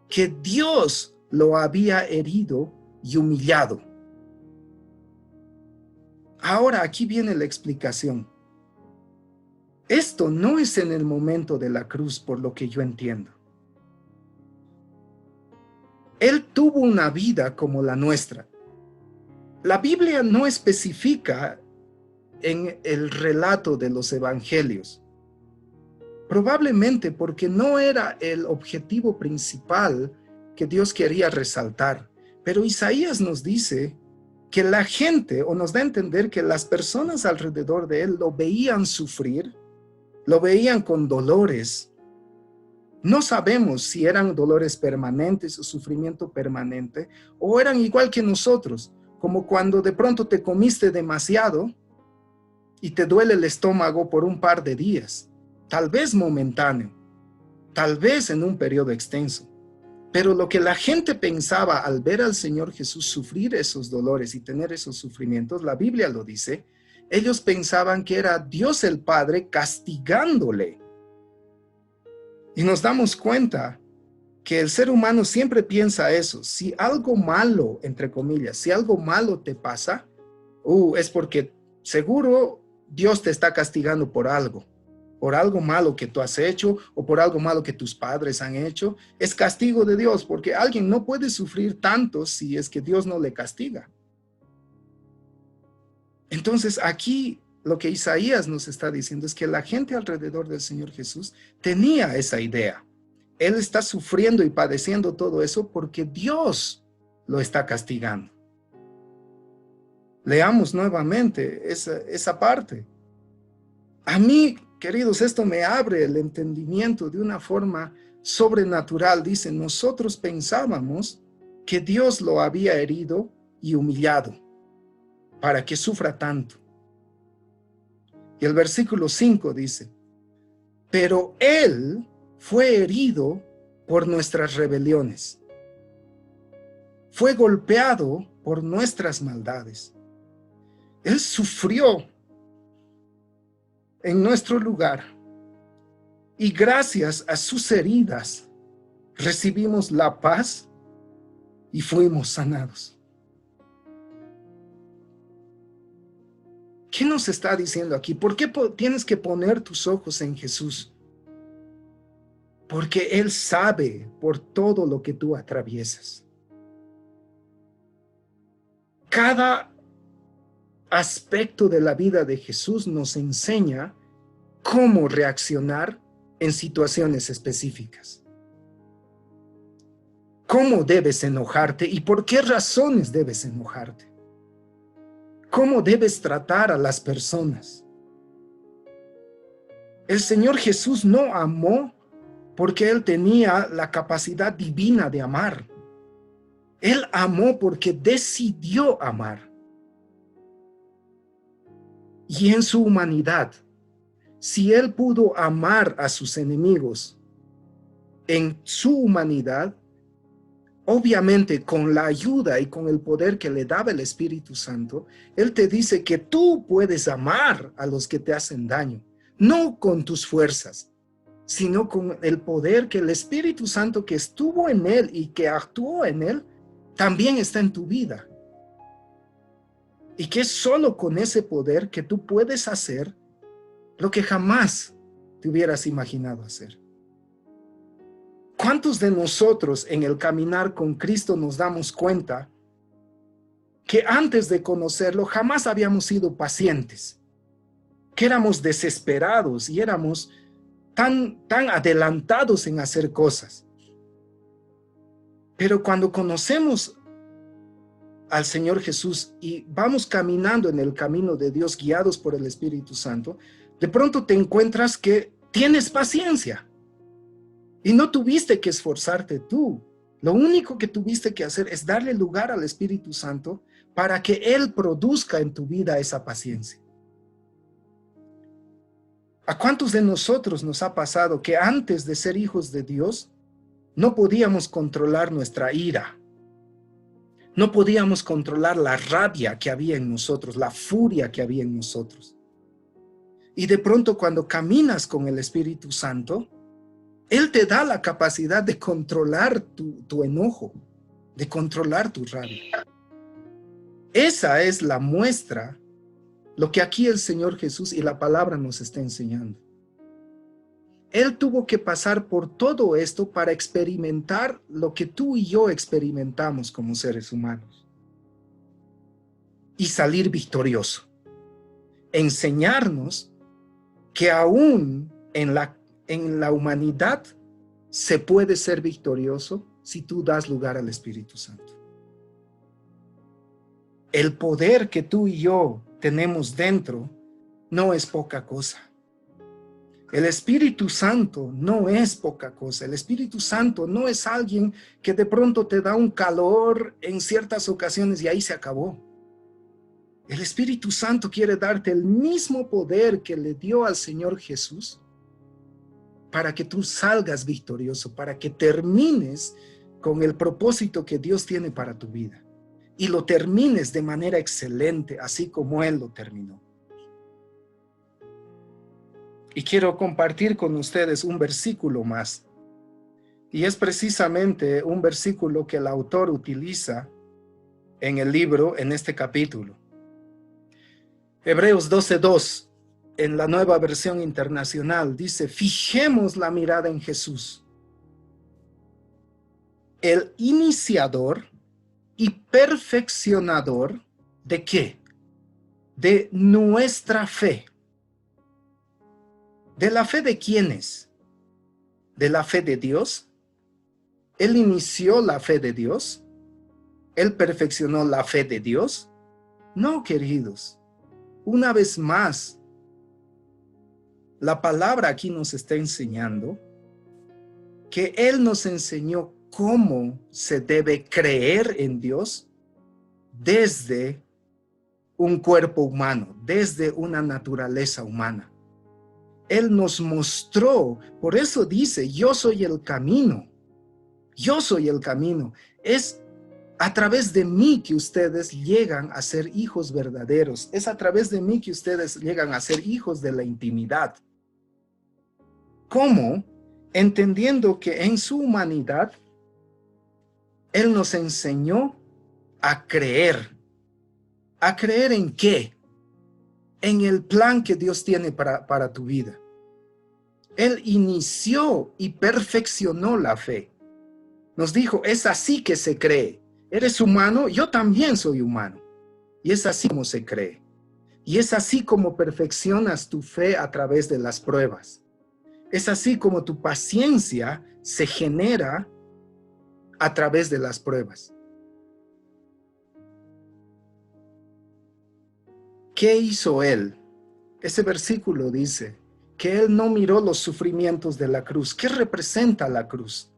que Dios lo había herido y humillado. Ahora aquí viene la explicación. Esto no es en el momento de la cruz, por lo que yo entiendo. Él tuvo una vida como la nuestra. La Biblia no especifica en el relato de los evangelios, probablemente porque no era el objetivo principal que Dios quería resaltar. Pero Isaías nos dice que la gente, o nos da a entender que las personas alrededor de él lo veían sufrir, lo veían con dolores. No sabemos si eran dolores permanentes o sufrimiento permanente, o eran igual que nosotros, como cuando de pronto te comiste demasiado y te duele el estómago por un par de días, tal vez momentáneo, tal vez en un periodo extenso. Pero lo que la gente pensaba al ver al Señor Jesús sufrir esos dolores y tener esos sufrimientos, la Biblia lo dice, ellos pensaban que era Dios el Padre castigándole. Y nos damos cuenta que el ser humano siempre piensa eso. Si algo malo, entre comillas, si algo malo te pasa, es porque seguro Dios te está castigando por algo malo que tú has hecho o por algo malo que tus padres han hecho. Es castigo de Dios, porque alguien no puede sufrir tanto si es que Dios no le castiga. Entonces aquí lo que Isaías nos está diciendo es que la gente alrededor del Señor Jesús tenía esa idea. Él está sufriendo y padeciendo todo eso porque Dios lo está castigando. Leamos nuevamente esa parte. A mí, queridos, esto me abre el entendimiento de una forma sobrenatural. Dice, nosotros pensábamos que Dios lo había herido y humillado para que sufra tanto. Y el versículo 5 dice, pero Él fue herido por nuestras rebeliones, fue golpeado por nuestras maldades. Él sufrió en nuestro lugar y gracias a sus heridas recibimos la paz y fuimos sanados. ¿Qué nos está diciendo aquí? ¿Por qué tienes que poner tus ojos en Jesús? Porque Él sabe por todo lo que tú atraviesas. Cada aspecto de la vida de Jesús nos enseña cómo reaccionar en situaciones específicas. ¿Cómo debes enojarte y por qué razones debes enojarte? ¿Cómo debes tratar a las personas? El Señor Jesús no amó porque Él tenía la capacidad divina de amar. Él amó porque decidió amar. Y en su humanidad, si Él pudo amar a sus enemigos en su humanidad, obviamente con la ayuda y con el poder que le daba el Espíritu Santo, Él te dice que tú puedes amar a los que te hacen daño, no con tus fuerzas, sino con el poder que el Espíritu Santo que estuvo en Él y que actuó en Él, también está en tu vida. Y que es solo con ese poder que tú puedes hacer lo que jamás te hubieras imaginado hacer. ¿Cuántos de nosotros en el caminar con Cristo nos damos cuenta que antes de conocerlo jamás habíamos sido pacientes? Que éramos desesperados y éramos tan adelantados en hacer cosas. Pero cuando conocemos al Señor Jesús y vamos caminando en el camino de Dios guiados por el Espíritu Santo, de pronto te encuentras que tienes paciencia y no tuviste que esforzarte tú. Lo único que tuviste que hacer es darle lugar al Espíritu Santo para que Él produzca en tu vida esa paciencia. ¿A cuántos de nosotros nos ha pasado que antes de ser hijos de Dios no podíamos controlar nuestra ira? No podíamos controlar la rabia que había en nosotros, la furia que había en nosotros. Y de pronto cuando caminas con el Espíritu Santo, Él te da la capacidad de controlar tu enojo, de controlar tu rabia. Esa es la muestra, lo que aquí el Señor Jesús y la palabra nos está enseñando. Él tuvo que pasar por todo esto para experimentar lo que tú y yo experimentamos como seres humanos. Y salir victorioso. Enseñarnos que aún en la humanidad se puede ser victorioso si tú das lugar al Espíritu Santo. el poder que tú y yo tenemos dentro no es poca cosa. El Espíritu Santo no es poca cosa. El Espíritu Santo no es alguien que de pronto te da un calor en ciertas ocasiones y ahí se acabó. El Espíritu Santo quiere darte el mismo poder que le dio al Señor Jesús para que tú salgas victorioso, para que termines con el propósito que Dios tiene para tu vida y lo termines de manera excelente, así como Él lo terminó. Y quiero compartir con ustedes un versículo más. Y es precisamente un versículo que el autor utiliza en el libro, en este capítulo. Hebreos 12:2, en la Nueva Versión Internacional, dice: fijemos la mirada en Jesús, el iniciador y perfeccionador ¿de qué? De nuestra fe. ¿De la fe de quiénes? ¿De la fe de Dios? ¿Él inició la fe de Dios? ¿Él perfeccionó la fe de Dios? No, queridos. Una vez más, la palabra aquí nos está enseñando que Él nos enseñó cómo se debe creer en Dios desde un cuerpo humano, desde una naturaleza humana. Él nos mostró, por eso dice, yo soy el camino. Yo soy el camino. Es a través de mí que ustedes llegan a ser hijos verdaderos. Es a través de mí que ustedes llegan a ser hijos de la intimidad. ¿Cómo? Entendiendo que en su humanidad, Él nos enseñó a creer. ¿A creer en qué? En el plan que Dios tiene para tu vida. Él inició y perfeccionó la fe. Nos dijo, es así que se cree. ¿Eres humano? Yo también soy humano. Y es así como se cree. Y es así como perfeccionas tu fe a través de las pruebas. Es así como tu paciencia se genera a través de las pruebas. ¿Qué hizo Él? Ese versículo dice que Él no miró los sufrimientos de la cruz. ¿Qué representa la cruz?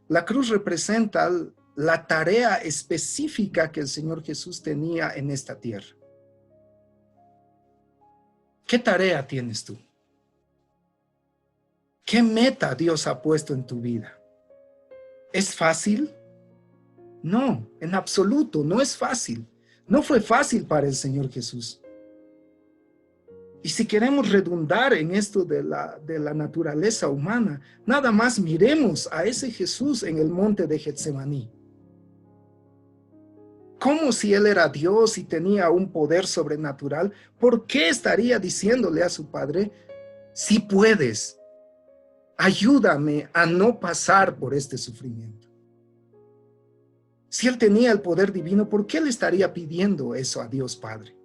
La cruz representa la tarea específica que el Señor Jesús tenía en esta tierra. ¿Qué tarea tienes tú? ¿Qué meta Dios ha puesto en tu vida? ¿Es fácil? No, en absoluto, no es fácil. No fue fácil para el Señor Jesús. Y si queremos redundar en esto de la naturaleza humana, nada más miremos a ese Jesús en el monte de Getsemaní. Como si Él era Dios y tenía un poder sobrenatural, ¿por qué estaría diciéndole a su Padre, si puedes, ayúdame a no pasar por este sufrimiento? Si Él tenía el poder divino, ¿por qué le estaría pidiendo eso a Dios Padre?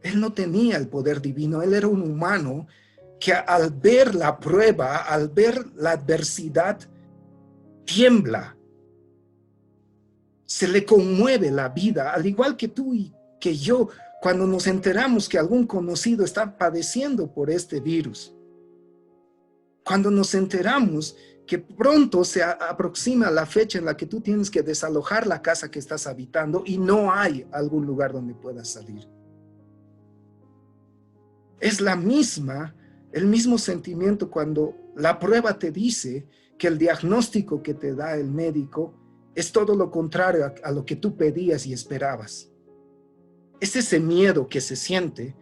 Él no tenía el poder divino, Él era un humano que al ver la prueba, al ver la adversidad, tiembla. Se le conmueve la vida, al igual que tú y que yo, cuando nos enteramos que algún conocido está padeciendo por este virus. Cuando nos enteramos que pronto se aproxima la fecha en la que tú tienes que desalojar la casa que estás habitando y no hay algún lugar donde puedas salir. Es el mismo sentimiento cuando la prueba te dice que el diagnóstico que te da el médico es todo lo contrario a lo que tú pedías y esperabas. Es ese miedo que se siente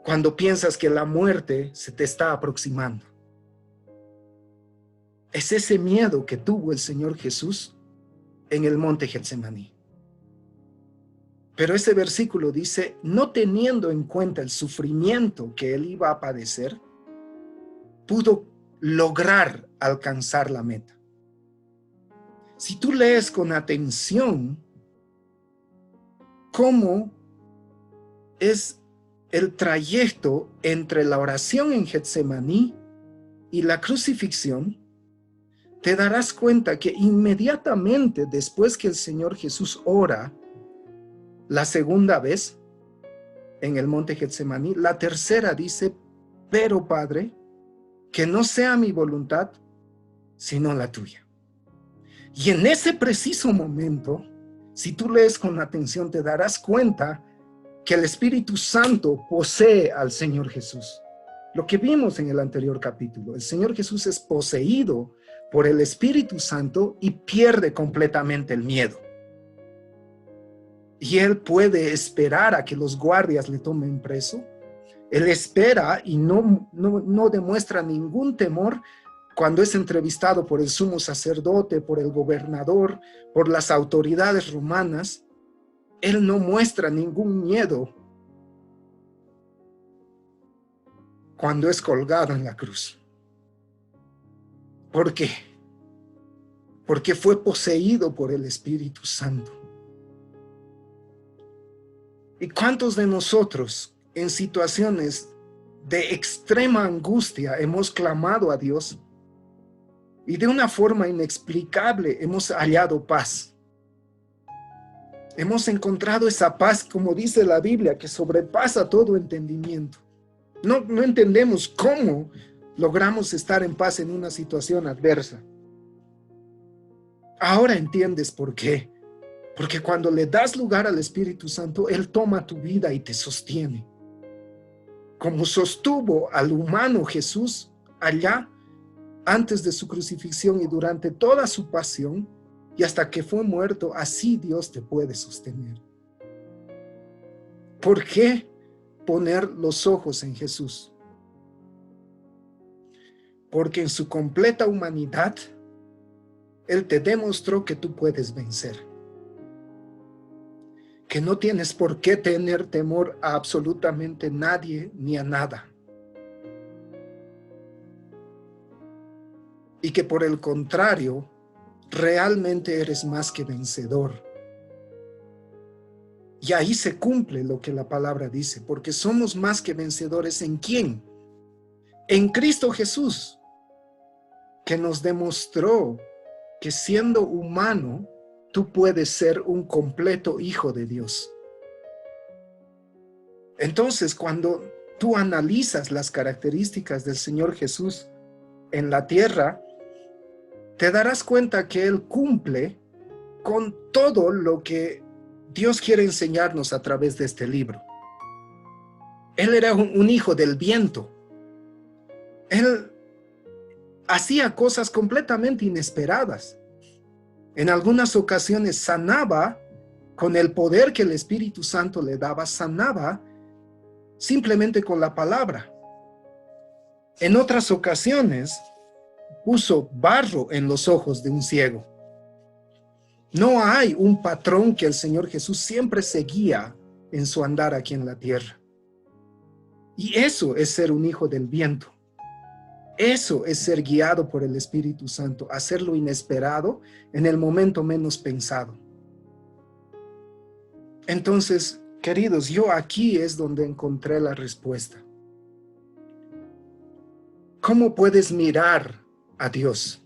cuando piensas que la muerte se te está aproximando. Es ese miedo que tuvo el Señor Jesús en el monte Getsemaní. Pero ese versículo dice, no teniendo en cuenta el sufrimiento que Él iba a padecer, pudo lograr alcanzar la meta. Si tú lees con atención cómo es el trayecto entre la oración en Getsemaní y la crucifixión, te darás cuenta que inmediatamente después que el Señor Jesús ora La segunda vez, en el monte Getsemaní. La tercera dice, pero Padre, que no sea mi voluntad, sino la tuya. Y en ese preciso momento, si tú lees con atención, te darás cuenta que el Espíritu Santo posee al Señor Jesús. Lo que vimos en el anterior capítulo, el Señor Jesús es poseído por el Espíritu Santo y pierde completamente el miedo. Y él puede esperar a que los guardias le tomen preso. Él espera y no demuestra ningún temor cuando es entrevistado por el sumo sacerdote, por el gobernador, por las autoridades romanas. Él no muestra ningún miedo cuando es colgado en la cruz. ¿Por qué? Porque fue poseído por el Espíritu Santo. ¿Y cuántos de nosotros en situaciones de extrema angustia hemos clamado a Dios y de una forma inexplicable hemos hallado paz? Hemos encontrado esa paz, como dice la Biblia, que sobrepasa todo entendimiento. No entendemos cómo logramos estar en paz en una situación adversa. Ahora entiendes por qué. Porque cuando le das lugar al Espíritu Santo, Él toma tu vida y te sostiene. Como sostuvo al humano Jesús allá antes de su crucifixión y durante toda su pasión, y hasta que fue muerto, así Dios te puede sostener. ¿Por qué poner los ojos en Jesús? Porque en su completa humanidad, Él te demostró que tú puedes vencer. Que no tienes por qué tener temor a absolutamente nadie ni a nada. Y que por el contrario, realmente eres más que vencedor. Y ahí se cumple lo que la palabra dice, porque somos más que vencedores. ¿En quién? En Cristo Jesús, que nos demostró que siendo humano, tú puedes ser un completo hijo de Dios. Entonces, cuando tú analizas las características del Señor Jesús en la tierra, te darás cuenta que Él cumple con todo lo que Dios quiere enseñarnos a través de este libro. Él era un hijo del viento. Él hacía cosas completamente inesperadas. En algunas ocasiones sanaba con el poder que el Espíritu Santo le daba, sanaba simplemente con la palabra. En otras ocasiones puso barro en los ojos de un ciego. No hay un patrón que el Señor Jesús siempre seguía en su andar aquí en la tierra. Y eso es ser un hijo del viento. Eso es ser guiado por el Espíritu Santo, hacer lo inesperado en el momento menos pensado. Entonces, queridos, yo aquí es donde encontré la respuesta. ¿Cómo puedes mirar a Dios?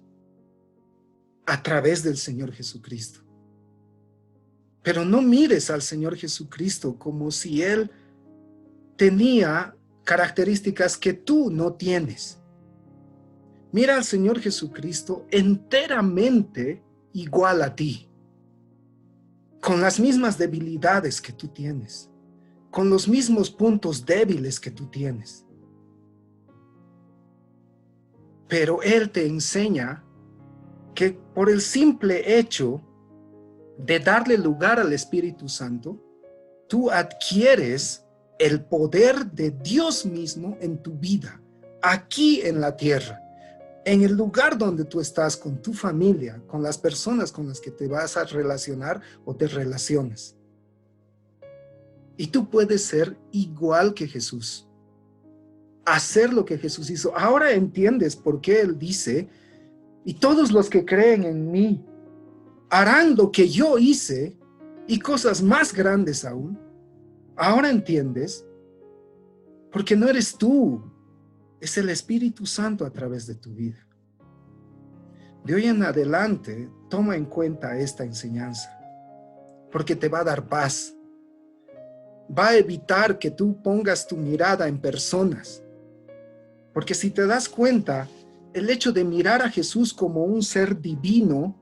A través del Señor Jesucristo. Pero no mires al Señor Jesucristo como si Él tenía características que tú no tienes. Mira al Señor Jesucristo enteramente igual a ti, con las mismas debilidades que tú tienes, con los mismos puntos débiles que tú tienes. Pero Él te enseña que por el simple hecho de darle lugar al Espíritu Santo, tú adquieres el poder de Dios mismo en tu vida, aquí en la tierra. En el lugar donde tú estás, con tu familia, con las personas con las que te vas a relacionar o te relacionas. Y tú puedes ser igual que Jesús. Hacer lo que Jesús hizo. Ahora entiendes por qué Él dice, y todos los que creen en mí harán lo que yo hice y cosas más grandes aún. Ahora entiendes, porque no eres tú. Es el Espíritu Santo a través de tu vida. De hoy en adelante, toma en cuenta esta enseñanza, porque te va a dar paz, va a evitar que tú pongas tu mirada en personas. Porque si te das cuenta, el hecho de mirar a Jesús como un ser divino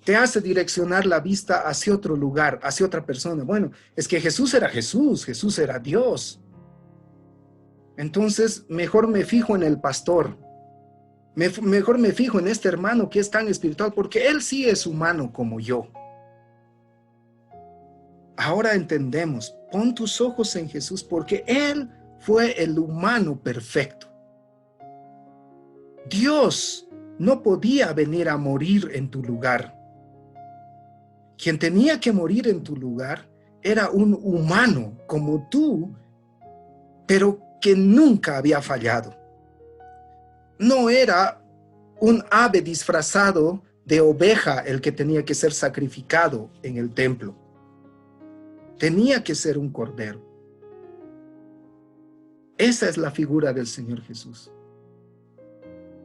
te hace direccionar la vista hacia otro lugar, hacia otra persona. Bueno, es que Jesús era Dios. Entonces, mejor me fijo en el pastor. Mejor me fijo en este hermano que es tan espiritual, porque él sí es humano como yo. Ahora entendemos, pon tus ojos en Jesús, porque Él fue el humano perfecto. Dios no podía venir a morir en tu lugar. Quien tenía que morir en tu lugar era un humano como tú, pero que nunca había fallado. No era un ave disfrazado de oveja el que tenía que ser sacrificado en el templo. Tenía que ser un cordero. Esa es la figura del Señor Jesús.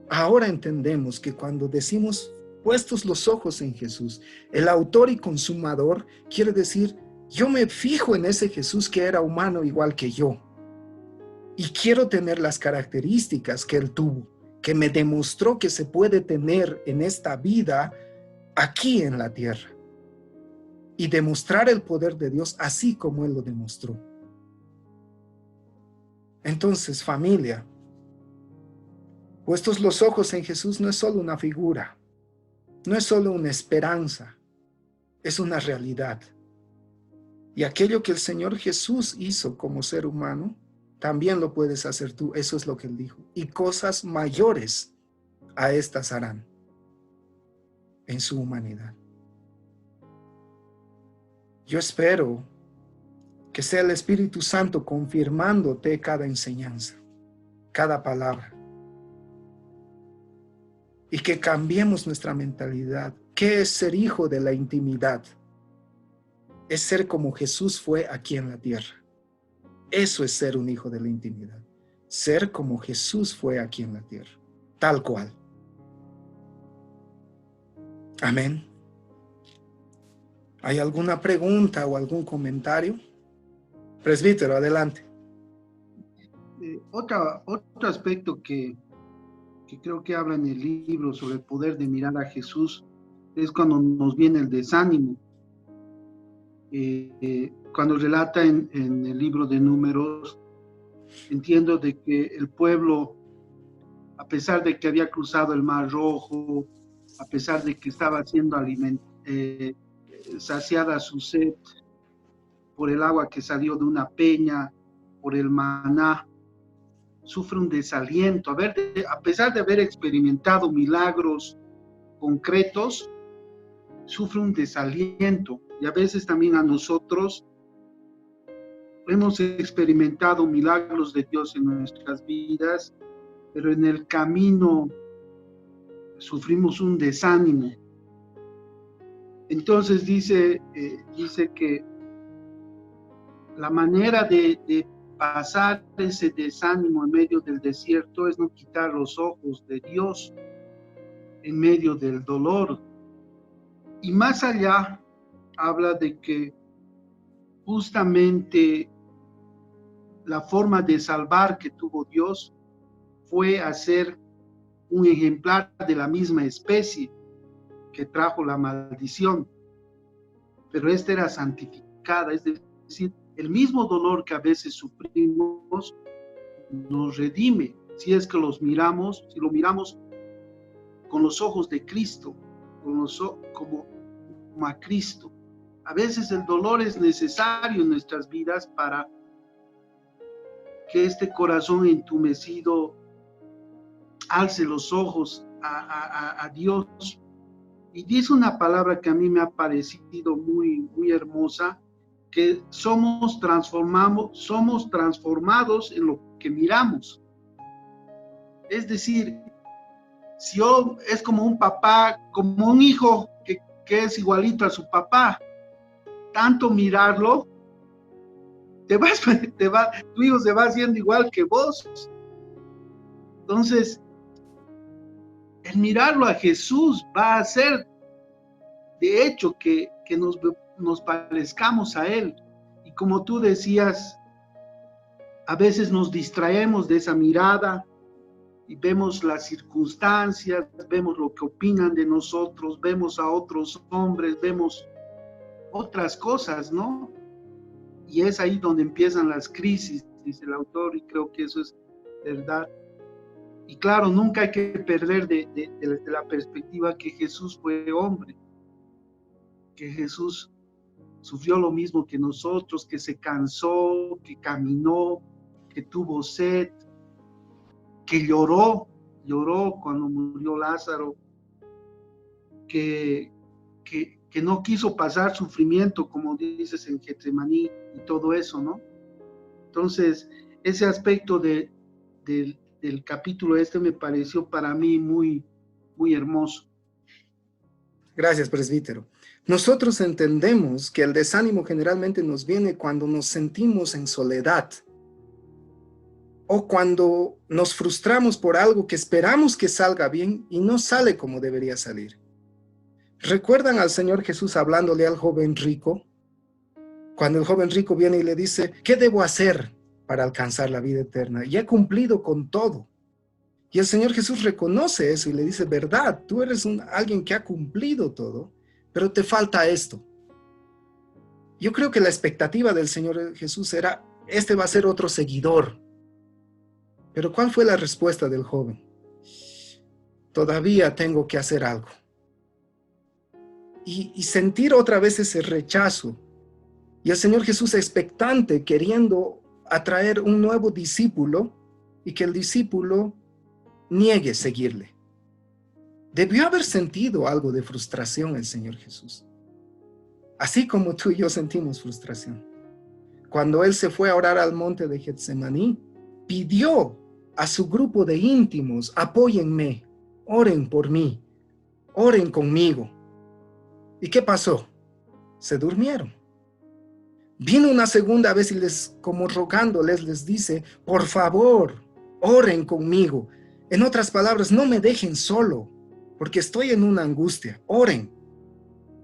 Ahora entendemos que cuando decimos puestos los ojos en Jesús, el autor y consumador quiere decir, yo me fijo en ese Jesús que era humano igual que yo. Y quiero tener las características que Él tuvo, que me demostró que se puede tener en esta vida aquí en la tierra. Y demostrar el poder de Dios así como Él lo demostró. Entonces, familia, puestos los ojos en Jesús no es solo una figura, no es solo una esperanza, es una realidad. Y aquello que el Señor Jesús hizo como ser humano, también lo puedes hacer tú, eso es lo que Él dijo. Y cosas mayores a estas harán en su humanidad. Yo espero que sea el Espíritu Santo confirmándote cada enseñanza, cada palabra. Y que cambiemos nuestra mentalidad. ¿Qué es ser hijo de la intimidad? Es ser como Jesús fue aquí en la tierra. Eso es ser un hijo de la intimidad. Ser como Jesús fue aquí en la tierra. Tal cual. Amén. ¿Hay alguna pregunta o algún comentario? Presbítero, adelante. Otro aspecto que creo que habla en el libro sobre el poder de mirar a Jesús es cuando nos viene el desánimo. Cuando relata en el libro de Números, entiendo de que el pueblo, a pesar de que había cruzado el Mar Rojo, a pesar de que estaba siendo saciada su sed por el agua que salió de una peña, por el maná, sufre un desaliento. A pesar de haber experimentado milagros concretos, sufre un desaliento. Y a veces también a nosotros hemos experimentado milagros de Dios en nuestras vidas, pero en el camino sufrimos un desánimo. Entonces dice que la manera de pasar ese desánimo en medio del desierto es no quitar los ojos de Dios en medio del dolor. Y más allá, habla de que justamente la forma de salvar que tuvo Dios fue hacer un ejemplar de la misma especie que trajo la maldición, pero esta era santificada, es decir, el mismo dolor que a veces sufrimos nos redime, si es que si lo miramos con los ojos de Cristo, como a Cristo. A veces el dolor es necesario en nuestras vidas para que este corazón entumecido alce los ojos a Dios. Y dice una palabra que a mí me ha parecido muy, muy hermosa, que somos transformados en lo que miramos. Es decir, si es como un papá, como un hijo que es igualito a su papá, tanto mirarlo, tu hijo se va haciendo igual que vos. Entonces, el mirarlo a Jesús va a hacer, de hecho, que nos parezcamos a Él. Y como tú decías, a veces nos distraemos de esa mirada y vemos las circunstancias, vemos lo que opinan de nosotros, vemos a otros hombres, vemos otras cosas, ¿no? Y es ahí donde empiezan las crisis, dice el autor, y creo que eso es verdad. Y claro, nunca hay que perder de la perspectiva que Jesús fue hombre, que Jesús sufrió lo mismo que nosotros, que se cansó, que caminó, que tuvo sed, que lloró cuando murió Lázaro, que no quiso pasar sufrimiento, como dices en Getsemaní y todo eso, ¿no? Entonces, ese aspecto del capítulo me pareció para mí muy, muy hermoso. Gracias, presbítero. Nosotros entendemos que el desánimo generalmente nos viene cuando nos sentimos en soledad o cuando nos frustramos por algo que esperamos que salga bien y no sale como debería salir. ¿Recuerdan al Señor Jesús hablándole al joven rico? Cuando el joven rico viene y le dice, ¿qué debo hacer para alcanzar la vida eterna? Y he cumplido con todo. Y el Señor Jesús reconoce eso y le dice, verdad, tú eres alguien que ha cumplido todo, pero te falta esto. Yo creo que la expectativa del Señor Jesús era, este va a ser otro seguidor. Pero ¿cuál fue la respuesta del joven? Todavía tengo que hacer algo. Y sentir otra vez ese rechazo. Y el Señor Jesús expectante, queriendo atraer un nuevo discípulo y que el discípulo niegue seguirle. Debió haber sentido algo de frustración el Señor Jesús. Así como tú y yo sentimos frustración. Cuando Él se fue a orar al monte de Getsemaní, pidió a su grupo de íntimos, apóyenme, oren por mí, oren conmigo. ¿Y qué pasó? Se durmieron. Vino una segunda vez y como rogándoles, les dice, por favor, oren conmigo. En otras palabras, no me dejen solo, porque estoy en una angustia. Oren.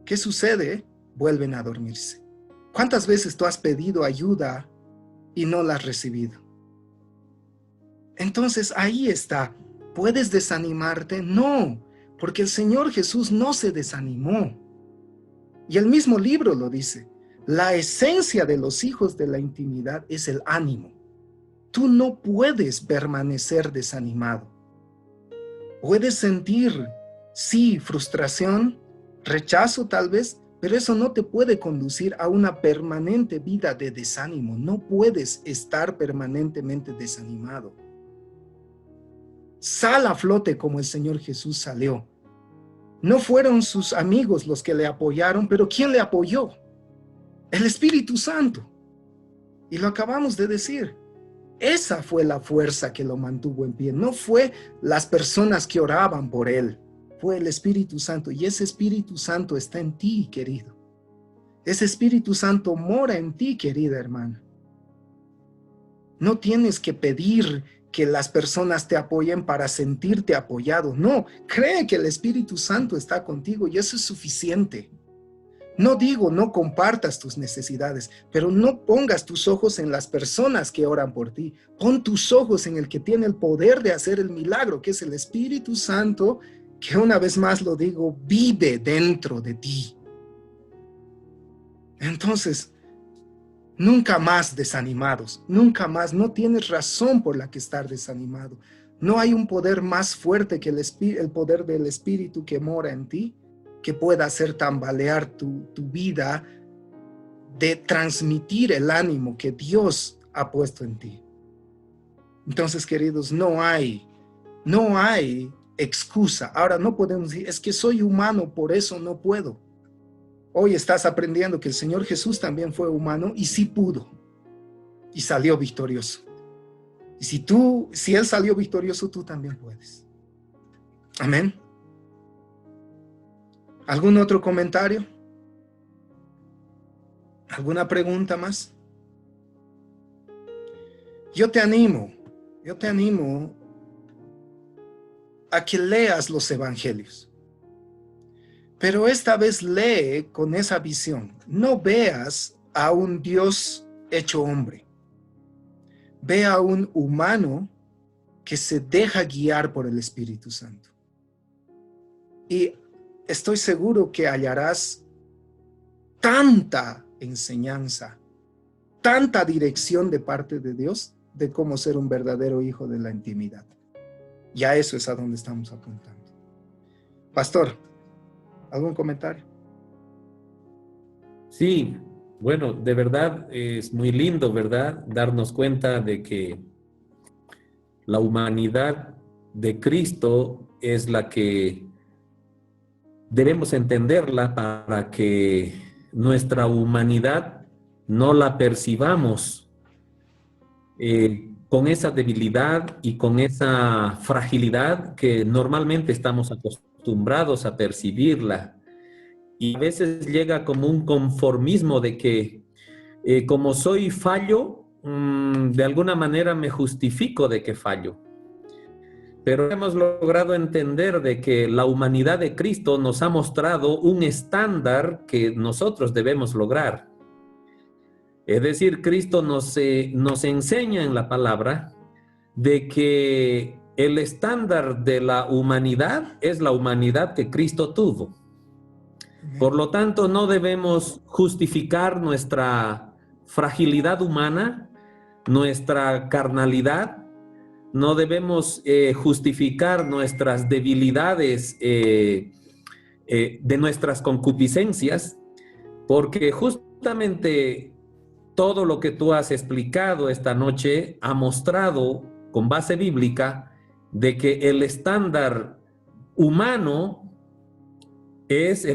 ¿Qué sucede? Vuelven a dormirse. ¿Cuántas veces tú has pedido ayuda y no la has recibido? Entonces ahí está. ¿Puedes desanimarte? No, porque el Señor Jesús no se desanimó. Y el mismo libro lo dice. La esencia de los hijos de la intimidad es el ánimo. Tú no puedes permanecer desanimado. Puedes sentir, sí, frustración, rechazo tal vez, pero eso no te puede conducir a una permanente vida de desánimo. No puedes estar permanentemente desanimado. Sal a flote como el Señor Jesús salió. No fueron sus amigos los que le apoyaron, pero ¿quién le apoyó? El Espíritu Santo. Y lo acabamos de decir. Esa fue la fuerza que lo mantuvo en pie. No fue las personas que oraban por él. Fue el Espíritu Santo. Y ese Espíritu Santo está en ti, querido. Ese Espíritu Santo mora en ti, querida hermana. No tienes que pedir que las personas te apoyen para sentirte apoyado. No, cree que el Espíritu Santo está contigo y eso es suficiente. No digo no compartas tus necesidades, pero no pongas tus ojos en las personas que oran por ti. Pon tus ojos en el que tiene el poder de hacer el milagro, que es el Espíritu Santo, que una vez más lo digo, vive dentro de ti. Entonces, nunca más desanimados, nunca más, no tienes razón por la que estar desanimado. No hay un poder más fuerte que el poder del Espíritu que mora en ti, que pueda hacer tambalear tu vida, de transmitir el ánimo que Dios ha puesto en ti. Entonces, queridos, no hay excusa. Ahora no podemos decir, es que soy humano, por eso no puedo. Hoy estás aprendiendo que el Señor Jesús también fue humano y sí pudo. Y salió victorioso. Y si Él salió victorioso, tú también puedes. Amén. ¿Algún otro comentario? ¿Alguna pregunta más? Yo te animo a que leas los evangelios. Pero esta vez lee con esa visión. No veas a un Dios hecho hombre. Ve a un humano que se deja guiar por el Espíritu Santo. Y estoy seguro que hallarás tanta enseñanza, tanta dirección de parte de Dios de cómo ser un verdadero hijo de la intimidad. Ya eso es a donde estamos apuntando. Pastor, ¿algún comentario? Sí, bueno, de verdad es muy lindo, ¿verdad? Darnos cuenta de que la humanidad de Cristo es la que debemos entenderla para que nuestra humanidad no la percibamos con esa debilidad y con esa fragilidad que normalmente estamos acostumbrados a percibirla. Y a veces llega como un conformismo de que como soy fallo, de alguna manera me justifico de que fallo. Pero hemos logrado entender de que la humanidad de Cristo nos ha mostrado un estándar que nosotros debemos lograr. Es decir, Cristo nos enseña en la palabra de que el estándar de la humanidad es la humanidad que Cristo tuvo. Por lo tanto, no debemos justificar nuestra fragilidad humana, nuestra carnalidad, no debemos justificar nuestras debilidades de nuestras concupiscencias, porque justamente todo lo que tú has explicado esta noche ha mostrado con base bíblica de que el estándar humano es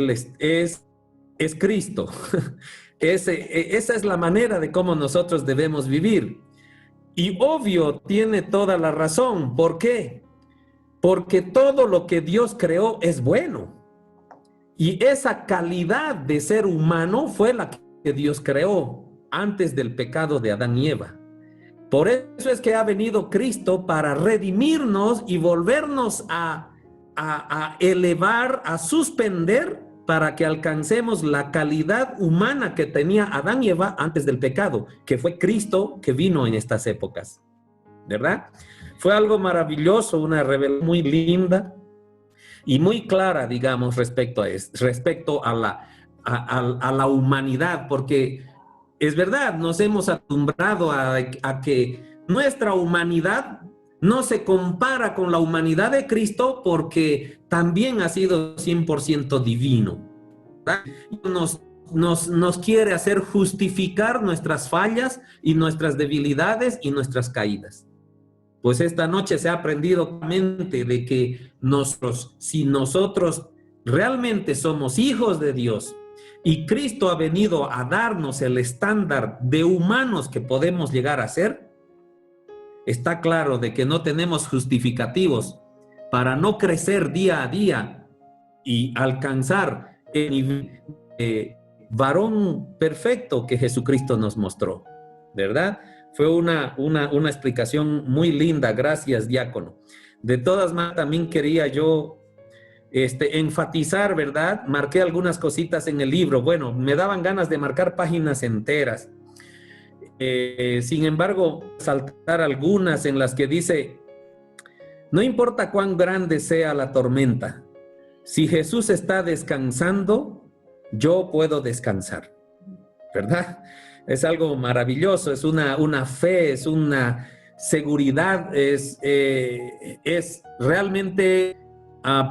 Cristo. Esa es la manera de cómo nosotros debemos vivir. Y obvio, tiene toda la razón. ¿Por qué? Porque todo lo que Dios creó es bueno. Y esa calidad de ser humano fue la que Dios creó antes del pecado de Adán y Eva. Por eso es que ha venido Cristo para redimirnos y volvernos a elevar, a suspender, para que alcancemos la calidad humana que tenía Adán y Eva antes del pecado, que fue Cristo que vino en estas épocas, ¿verdad? Fue algo maravilloso, una revelación muy linda y muy clara, digamos, respecto a la humanidad, porque es verdad, nos hemos acostumbrado a que nuestra humanidad no se compara con la humanidad de Cristo porque también ha sido 100% divino, ¿verdad? Nos quiere hacer justificar nuestras fallas y nuestras debilidades y nuestras caídas. Pues esta noche se ha aprendido claramente de que si nosotros realmente somos hijos de Dios y Cristo ha venido a darnos el estándar de humanos que podemos llegar a ser, está claro de que no tenemos justificativos para no crecer día a día y alcanzar el nivel de varón perfecto que Jesucristo nos mostró, ¿verdad? Fue una explicación muy linda, gracias, diácono. De todas maneras, también quería yo enfatizar, ¿verdad? Marqué algunas cositas en el libro. Bueno, me daban ganas de marcar páginas enteras. Sin embargo, saltar algunas en las que dice, no importa cuán grande sea la tormenta, si Jesús está descansando, yo puedo descansar, ¿verdad? Es algo maravilloso, es una fe, es una seguridad, es realmente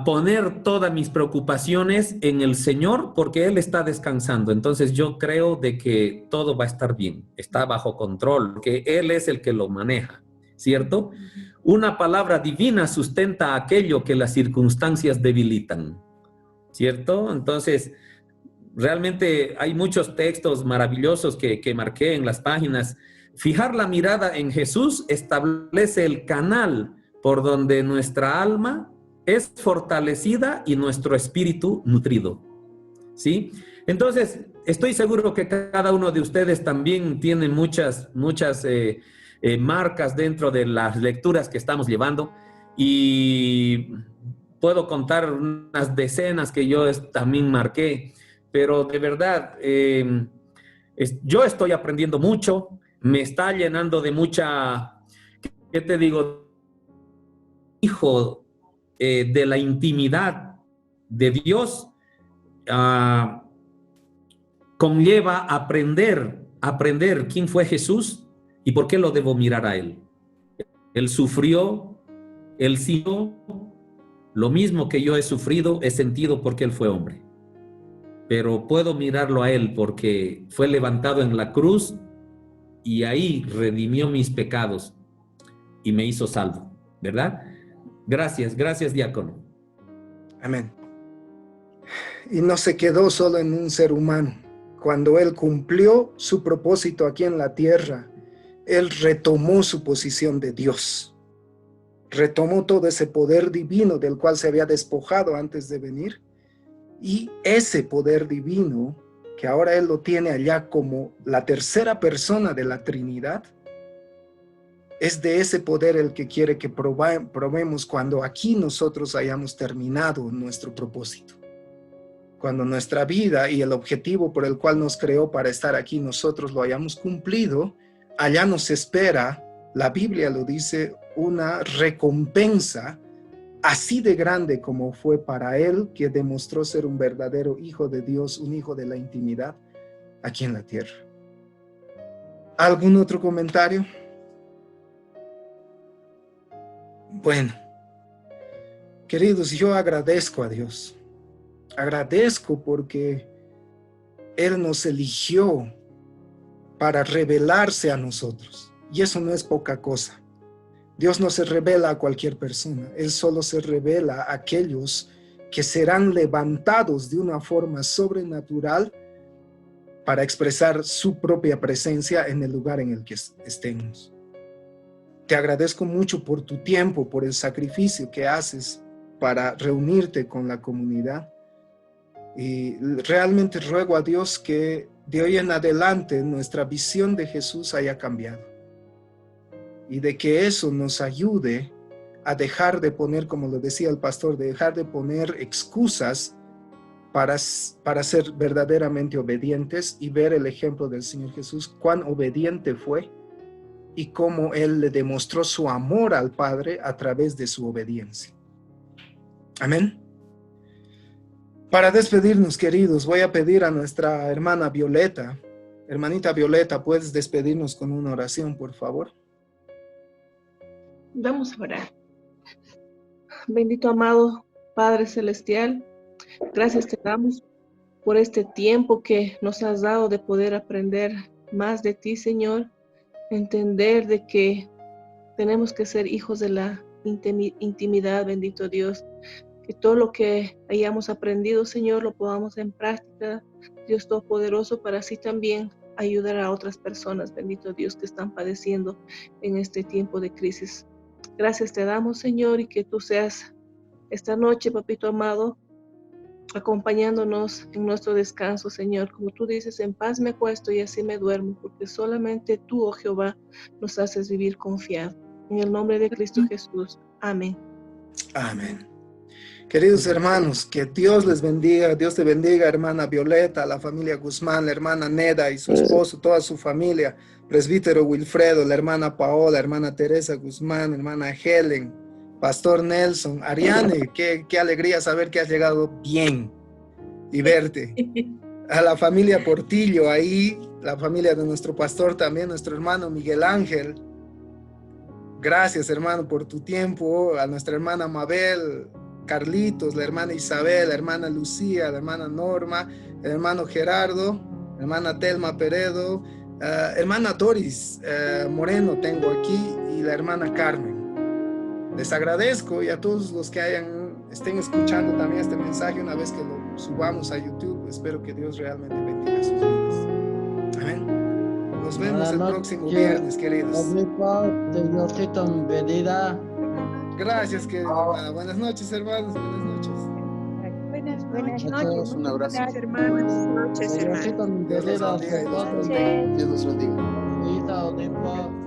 poner todas mis preocupaciones en el Señor porque Él está descansando. Entonces yo creo de que todo va a estar bien, está bajo control, porque Él es el que lo maneja, ¿cierto? Una palabra divina sustenta aquello que las circunstancias debilitan, ¿cierto? Entonces, realmente hay muchos textos maravillosos que marqué en las páginas. Fijar la mirada en Jesús establece el canal por donde nuestra alma es fortalecida y nuestro espíritu nutrido, ¿sí? Entonces, estoy seguro que cada uno de ustedes también tiene muchas marcas dentro de las lecturas que estamos llevando y puedo contar unas decenas que yo también marqué, pero de verdad Yo estoy aprendiendo mucho, me está llenando de mucha, ¿qué te digo? Hijo, de la intimidad de Dios, conlleva aprender quién fue Jesús y por qué lo debo mirar a Él. Él sufrió, Él sintió lo mismo que yo he sufrido, he sentido porque Él fue hombre. Pero puedo mirarlo a Él porque fue levantado en la cruz y ahí redimió mis pecados y me hizo salvo, ¿verdad? Gracias, gracias, diácono. Amén. Y no se quedó solo en un ser humano. Cuando Él cumplió su propósito aquí en la tierra, Él retomó su posición de Dios. Retomó todo ese poder divino del cual se había despojado antes de venir. Y ese poder divino, que ahora Él lo tiene allá como la tercera persona de la Trinidad, es de ese poder el que quiere que probemos cuando aquí nosotros hayamos terminado nuestro propósito. Cuando nuestra vida y el objetivo por el cual nos creó para estar aquí, nosotros lo hayamos cumplido, allá nos espera, la Biblia lo dice, una recompensa así de grande como fue para Él, que demostró ser un verdadero hijo de Dios, un hijo de la intimidad aquí en la tierra. ¿Algún otro comentario? Bueno, queridos, yo agradezco a Dios. Agradezco porque Él nos eligió para revelarse a nosotros. Y eso no es poca cosa. Dios no se revela a cualquier persona. Él solo se revela a aquellos que serán levantados de una forma sobrenatural para expresar su propia presencia en el lugar en el que estemos. Te agradezco mucho por tu tiempo, por el sacrificio que haces para reunirte con la comunidad. Y realmente ruego a Dios que de hoy en adelante nuestra visión de Jesús haya cambiado. Y de que eso nos ayude a dejar de poner, como lo decía el pastor, de dejar de poner excusas para ser verdaderamente obedientes y ver el ejemplo del Señor Jesús, cuán obediente fue y cómo Él le demostró su amor al Padre a través de su obediencia. Amén. Para despedirnos, queridos, voy a pedir a nuestra hermana Violeta. Hermanita Violeta, ¿puedes despedirnos con una oración, por favor? Vamos a orar. Bendito amado Padre Celestial, gracias te damos por este tiempo que nos has dado de poder aprender más de ti, Señor, entender de que tenemos que ser hijos de la intimidad, bendito Dios, que todo lo que hayamos aprendido, Señor, lo podamos en práctica, Dios Todopoderoso, para así también ayudar a otras personas, bendito Dios, que están padeciendo en este tiempo de crisis. Gracias te damos, Señor, y que tú seas esta noche, papito amado, acompañándonos en nuestro descanso, Señor. Como tú dices, en paz me acuesto y así me duermo, porque solamente tú, oh Jehová, nos haces vivir confiado. En el nombre de Cristo Jesús. Amén. Amén. Queridos hermanos, que Dios les bendiga, Dios te bendiga, hermana Violeta, la familia Guzmán, la hermana Neda y su esposo, toda su familia, presbítero Wilfredo, la hermana Paola, hermana Teresa Guzmán, hermana Helen, pastor Nelson, Ariane, qué alegría saber que has llegado bien y verte. A la familia Portillo ahí, la familia de nuestro pastor también, nuestro hermano Miguel Ángel. Gracias, hermano, por tu tiempo. A nuestra hermana Mabel, Carlitos, la hermana Isabel, la hermana Lucía, la hermana Norma, el hermano Gerardo, la hermana Telma Peredo, hermana Doris Moreno tengo aquí y la hermana Carmen. Les agradezco y a todos los que estén escuchando también este mensaje una vez que lo subamos a YouTube. Espero que Dios realmente bendiga sus vidas. Amén. Nos vemos el próximo viernes, queridos. Gracias, querido. Buenas noches, hermanos. Buenas noches. Buenas noches. Un abrazo. Gracias, hermanos. Buenas noches, hermanos. Dios los bendiga. Dios los bendiga.